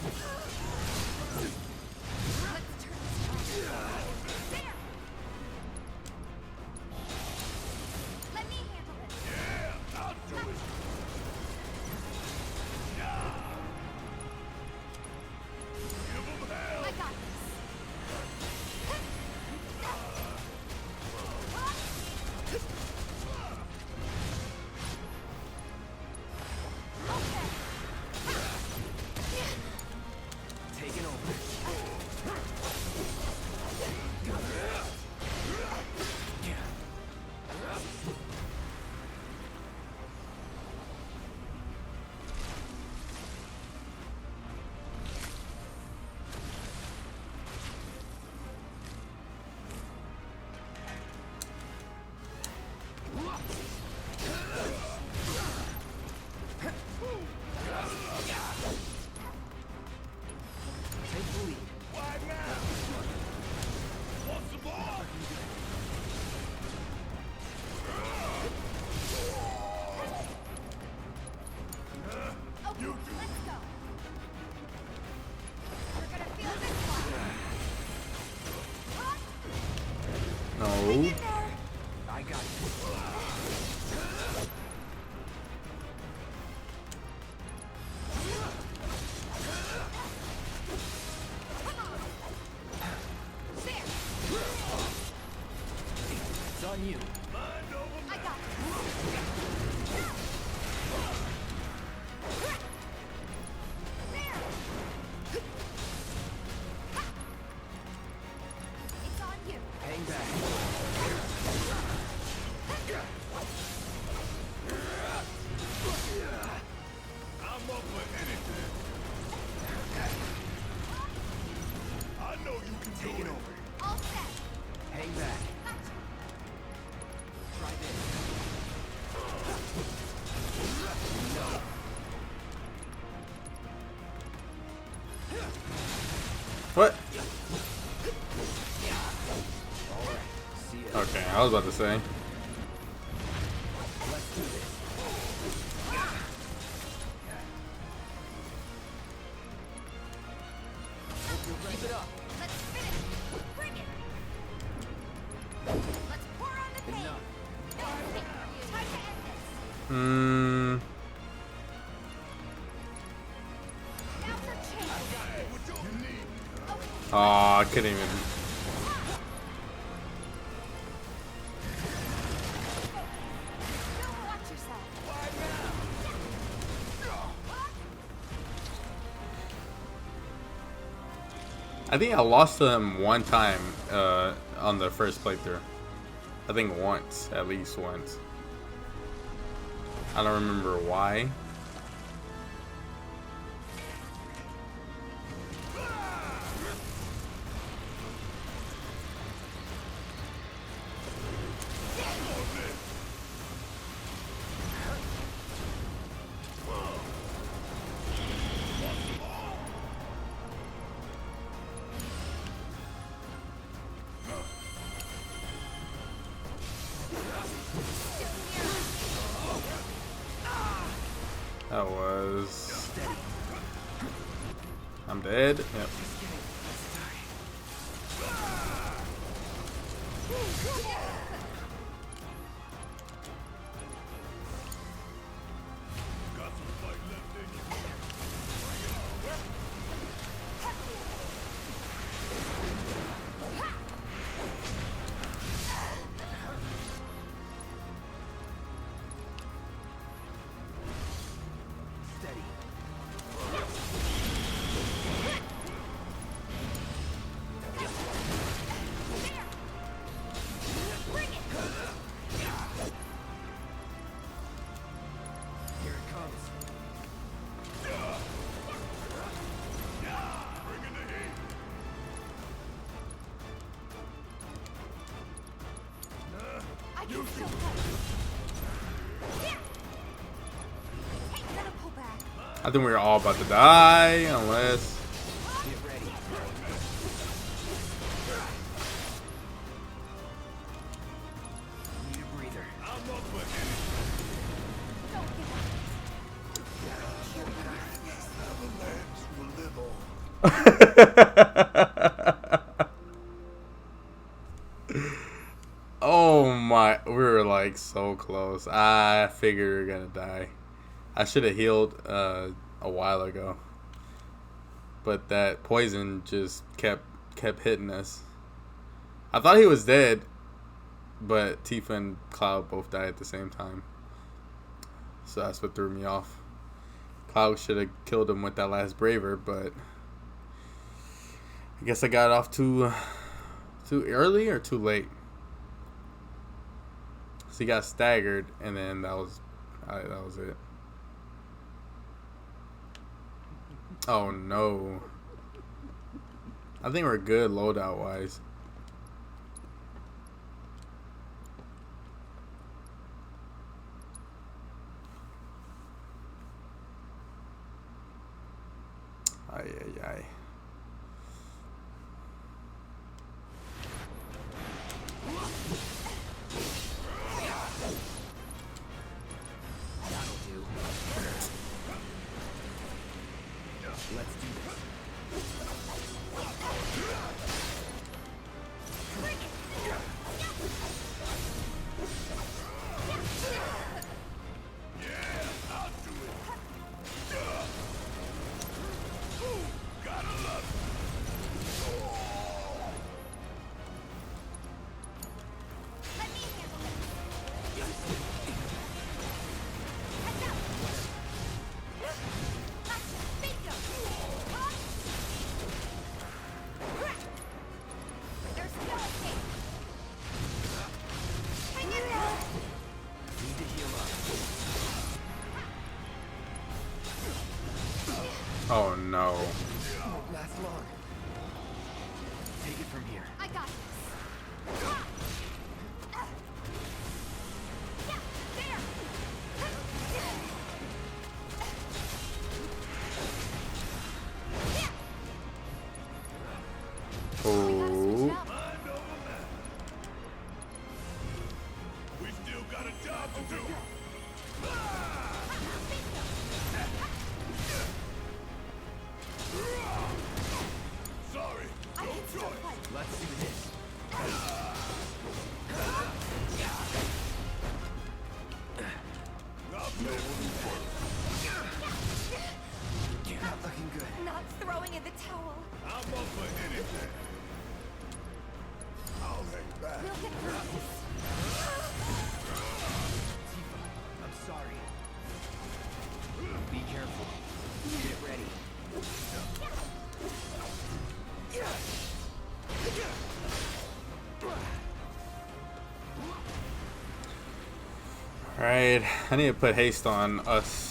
Oh. I got you. It's on you. I got It's on you. Hang back. I'm up for anything. I know you can Take do it it. over. All set. Hang back. Try this. No. What? All right. See ya. Okay, I was about to say. Let's do this. Keep it up. Let's finish. Bring it. Let's pour on the pain. Enough. Okay, time to end this. Hmm. Now for change. Oh, I couldn't even. Watch yourself. I think I lost to him one time on the first playthrough. I think once, at least once. I don't remember why. That was... I'm dead. Yep. Here it comes. I can still fight. Hey, gotta pull back. I think we were all about to die, unless... Get ready. Need a breather. I'm up for Don't give anything. Avalanche will live on. Oh my, we were like so close. I figured we were gonna die. I should have healed a while ago. But that poison just kept hitting us. I thought he was dead, but Tifa and Cloud both died at the same time. So that's what threw me off. Cloud should have killed him with that last braver, but I guess I got off too early or too late. So he got staggered, and then that was it. Oh no. I think we're good loadout wise. Ay, ay, ay. That'll do. Let's do this. Oh no. Won't last long. Take it from here. I got this. Oh. We still got a job to do. Sorry, no choice. Let's do this. Not looking good. Not throwing in the towel. I'm up for anything. I'll hang back. We'll get through this. Tifa, I'm sorry. Be careful. Get ready. Alright, I need to put haste on us.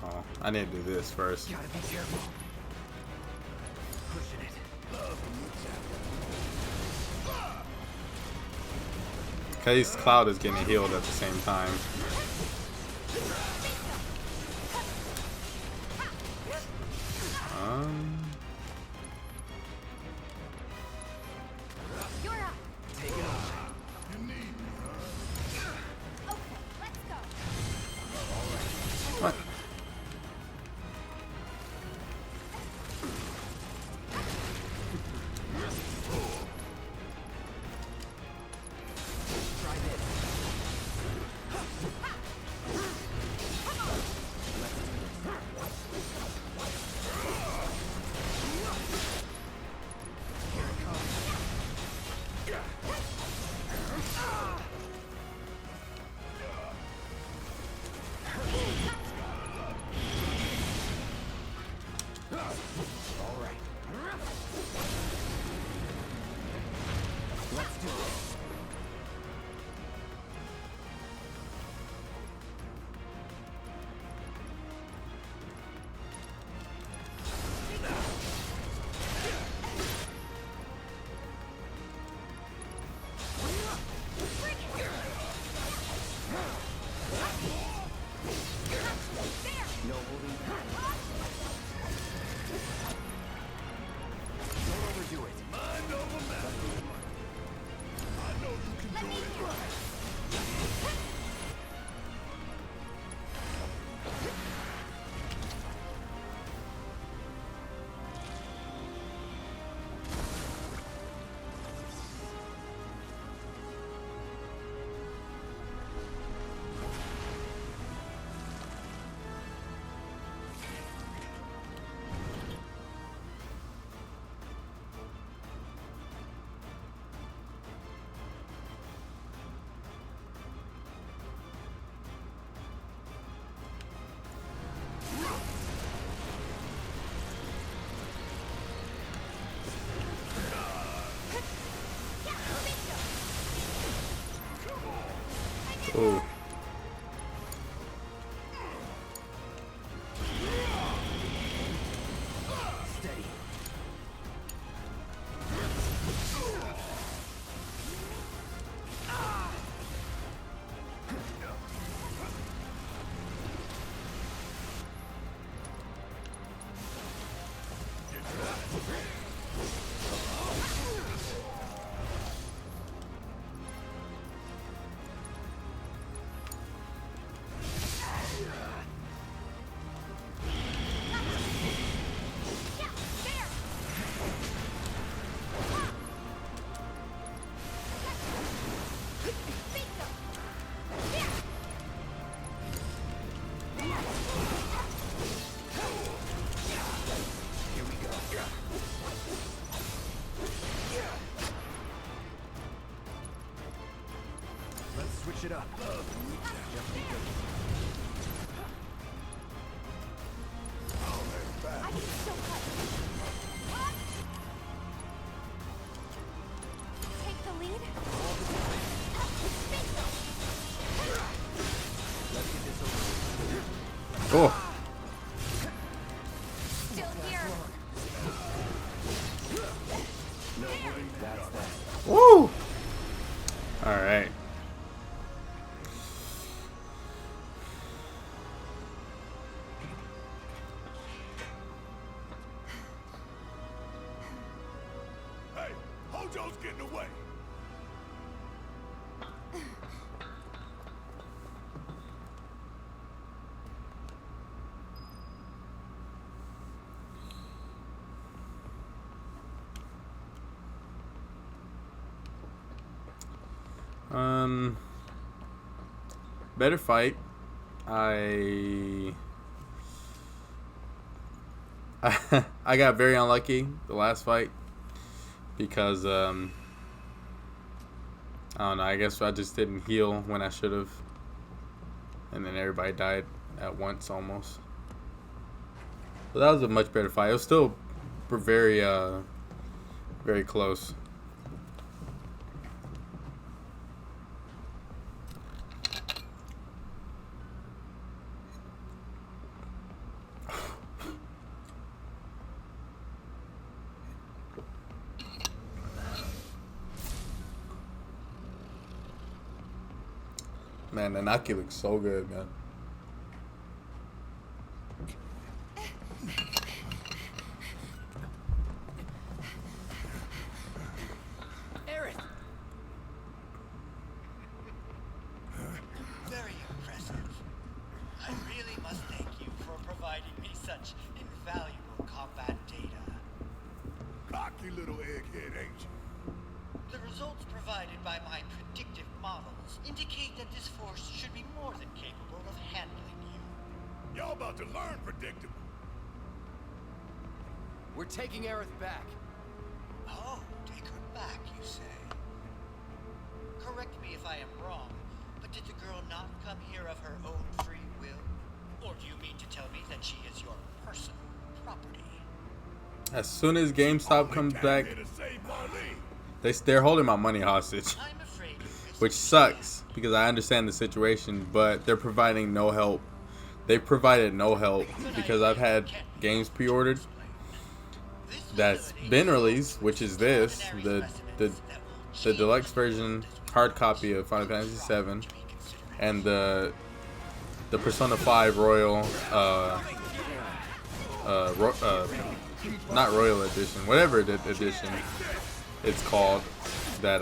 Oh, I need to do this first. Gotta be careful. Pushing it. Cause Cloud is getting healed at the same time. You're up. Take it on. You need me, huh? Okay, let's go. What? Try this. Here it comes. All right. Let's do this. No holding back. Don't overdo it. Mind over matter. I know you can do it. Oh. Steady. Here we go. Let's switch it up. Just be good. That's that. Woo! Alright. Hey, Hojo's getting away. Better fight. I got very unlucky the last fight because I don't know, I guess I just didn't heal when I should have, and then everybody died at once almost. But that was a much better fight. It was still very very close. Man, the Naki looks so good, man. Aerith! Very impressive. I really must thank you for providing me such invaluable combat data. Cocky little egghead, ain't you? The results provided by my predictive models indicate that this force should be more than capable of handling you. Y'all about to learn predictable. We're taking Aerith back. Oh, take her back, you say? Correct me if I am wrong, but did the girl not come here of her own free will? Or do you mean to tell me that she is your personal property? As soon as GameStop comes back, they're holding my money hostage, which sucks because I understand the situation, but they're providing no help. They provided no help because I've had games pre-ordered that's been released, which is this, the deluxe version hard copy of Final Fantasy VII, and the Persona 5 Royal not Royal Edition, whatever edition it's called, that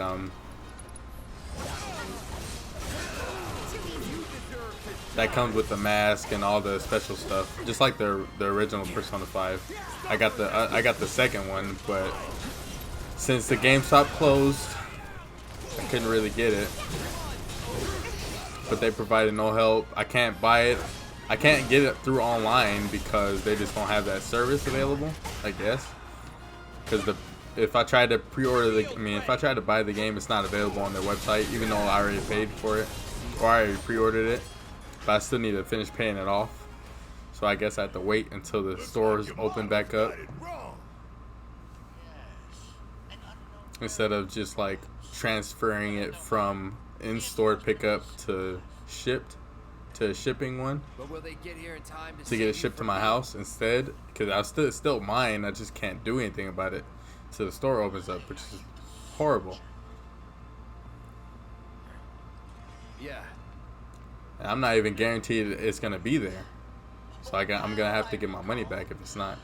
that comes with the mask and all the special stuff, just like the original Persona 5. I got the second one, but since the GameStop closed, I couldn't really get it. But they provided no help. I can't buy it. I can't get it through online because they just don't have that service available, I guess. Because if I tried to if I tried to buy the game, it's not available on their website, even though I already paid for it, or I already pre-ordered it. But I still need to finish paying it off. So I guess I have to wait until the stores open back up, instead of just like transferring it from in-store pickup to a shipping one, But will they get here in time to get it shipped to my house instead, because it's still mine. I just can't do anything about it till the store opens up, which is horrible. Yeah. And I'm not even guaranteed it's gonna be there, so I'm gonna have to get my money back if it's not.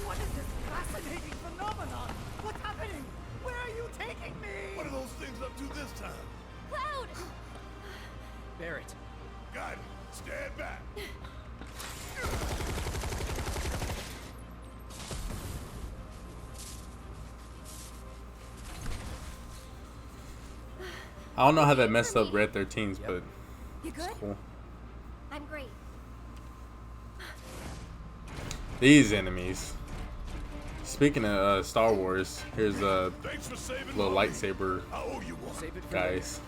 What is this fascinating phenomenon? What's happening? Where are you taking me? What are those things up to this time? Cloud! Barrett. Got it. Stand back. I don't know how that messed up Red 13s, but You good? it's cool. I'm great. These enemies. Speaking of Star Wars, here's a little lightsaber guys.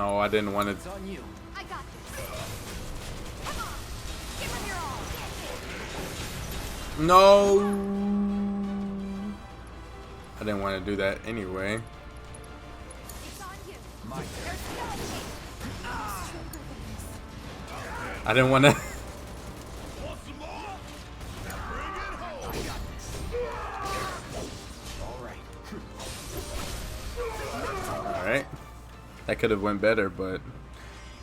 No, I didn't want It's to. on you. I got this. Come on. Give him your all. No. I didn't want to do that anyway. It's on you. My There's skeleton. I didn't want to. Want some more? Bring it home. All right. All right. That could have went better, but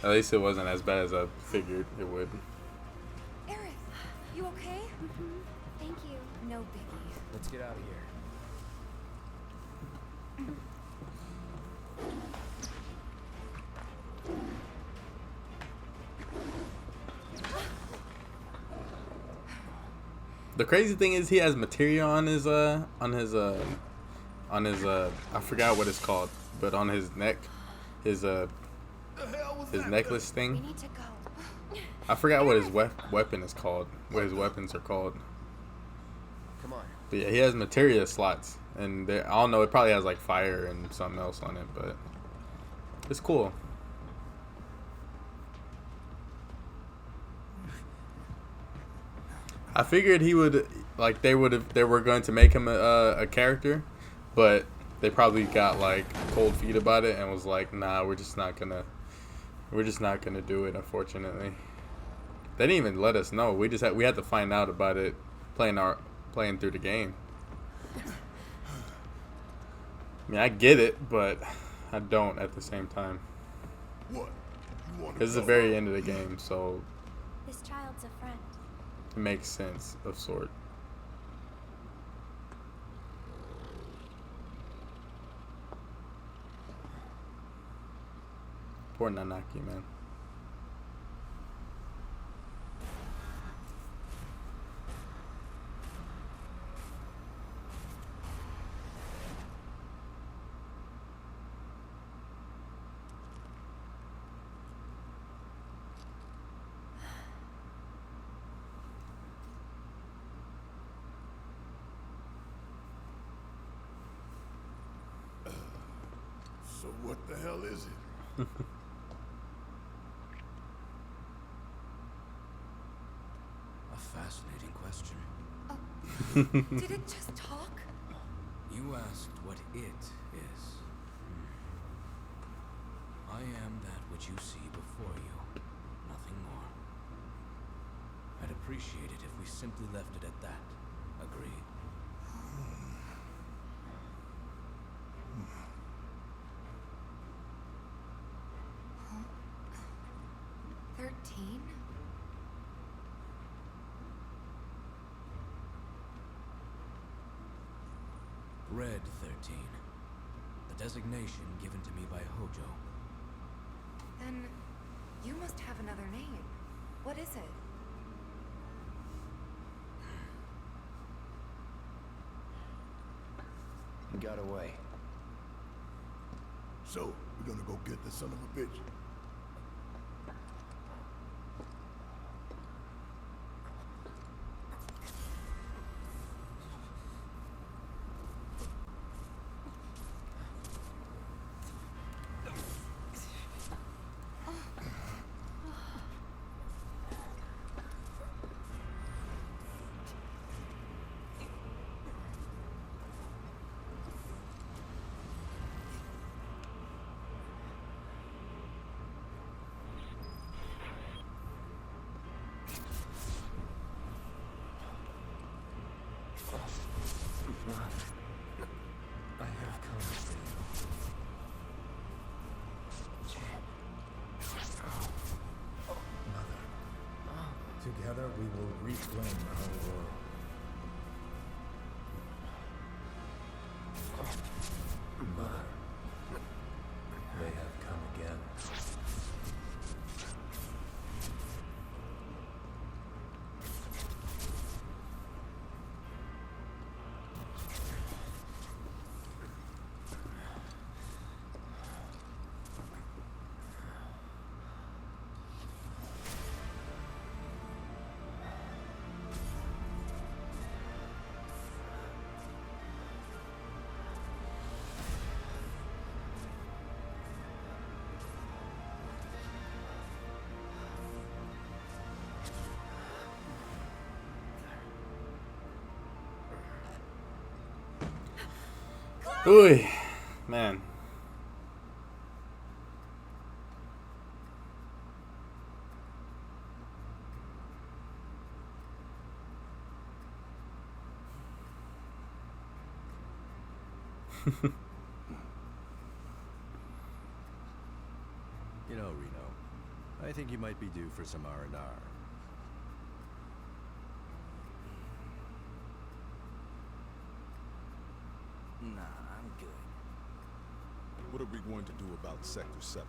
at least it wasn't as bad as I figured it would. Aerith, you okay? Thank you. No biggie. Let's get out of here. The crazy thing is he has materia on his I forgot what it's called, but on his neck, his necklace We thing. need to go. I forgot what his weapon is called. What his weapons are called. Come on. But yeah, he has materia slots, and I don't know. It probably has like fire and something else on it, but it's cool. I figured he would like they were going to make him a character, but they probably got like cold feet about it and was like, nah, we're just not gonna do it. Unfortunately, they didn't even let us know. We had to find out about it playing through the game. I mean, I get it, but I don't at the same time. What? You want to This is the very end of the game, so This child's a friend. it makes sense of sort. Poor Nanaki, man. So what the hell is it? A fascinating question. Did it just talk? You asked what it is. I am that which you see before you. Nothing more. I'd appreciate it if we simply left it at that. Agreed? 13? Red 13. The designation given to me by Hojo. Then you must have another name. What is it? He got away. So, we're gonna go get the son of a bitch. I have come. Mother, together we will reclaim our world. Mother, they have come again. Ooh, man. You know, Reno, I think you might be due for some R&R. Nah, I'm good. What are we going to do about Sector 7?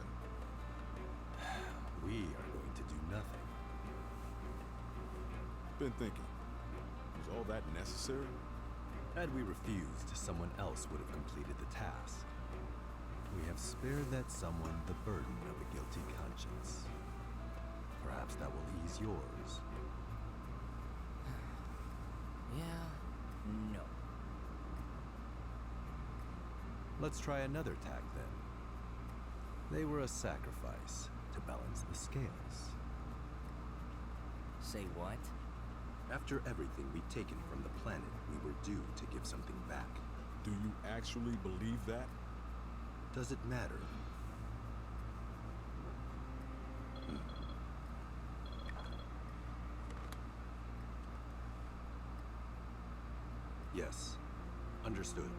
We are going to do nothing. Been thinking. Was all that necessary? Had we refused, someone else would have completed the task. We have spared that someone the burden of a guilty conscience. Perhaps that will ease yours. Yeah, no. Let's try another tack then. They were a sacrifice to balance the scales. Say what? After everything we'd taken from the planet, we were due to give something back. Do you actually believe that? Does it matter? Yes. Understood.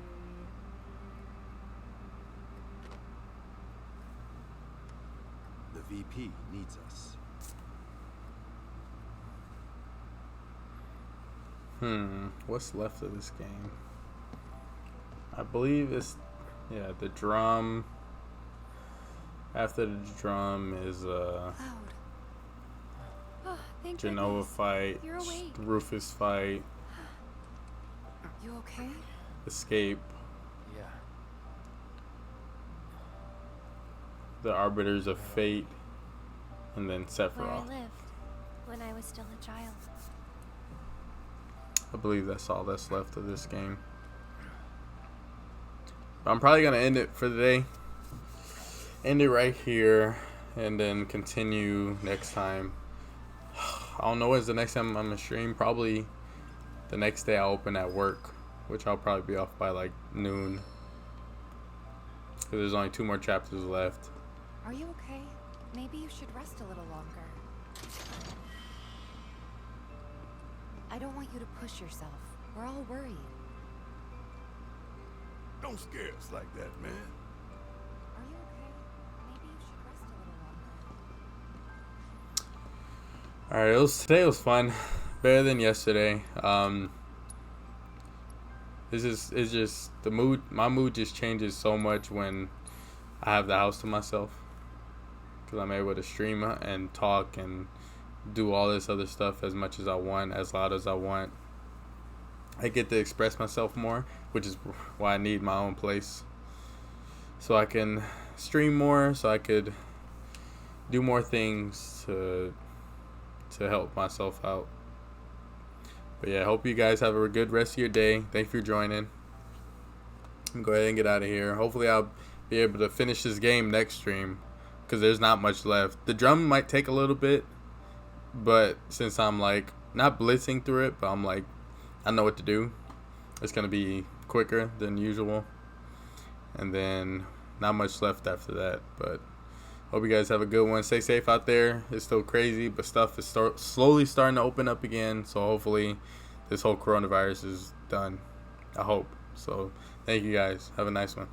The VP needs us. What's left of this game? I believe it's, yeah, the drum. After the drum is Genova fight, You're awake. Rufus fight, You okay? escape, Yeah. the Arbiters of Fate, and then Where I Sephiroth. lived when I was still a child. I believe that's all that's left of this game. But I'm probably gonna end it for the day. End it right here, and then continue next time. I don't know when's the next time I'm gonna stream. Probably the next day I'll open at work, which I'll probably be off by like noon. Cause there's only 2 more chapters left. Are you okay? Maybe you should rest a little longer. I don't want you to push yourself. We're all worried. Don't scare us like that, man. Are you okay? Maybe you should rest a little longer. Alright, today was fun. Better than yesterday. It's just the mood. My mood just changes so much when I have the house to myself, because I'm able to stream and talk and do all this other stuff as much as I want, as loud as I want. I get to express myself more, which is why I need my own place, so I can stream more, so I could do more things to help myself out. But yeah, I hope you guys have a good rest of your day. Thanks for joining. Go ahead and get out of here. Hopefully I'll be able to finish this game next stream, because there's not much left. The drum might take a little bit, but since I'm like not blitzing through it, but I'm like, I know what to do, it's gonna be quicker than usual. And then not much left after that. But hope you guys have a good one. Stay safe out there. It's still crazy, but stuff is slowly starting to open up again. So hopefully this whole coronavirus is done. I hope. So thank you guys. Have a nice one.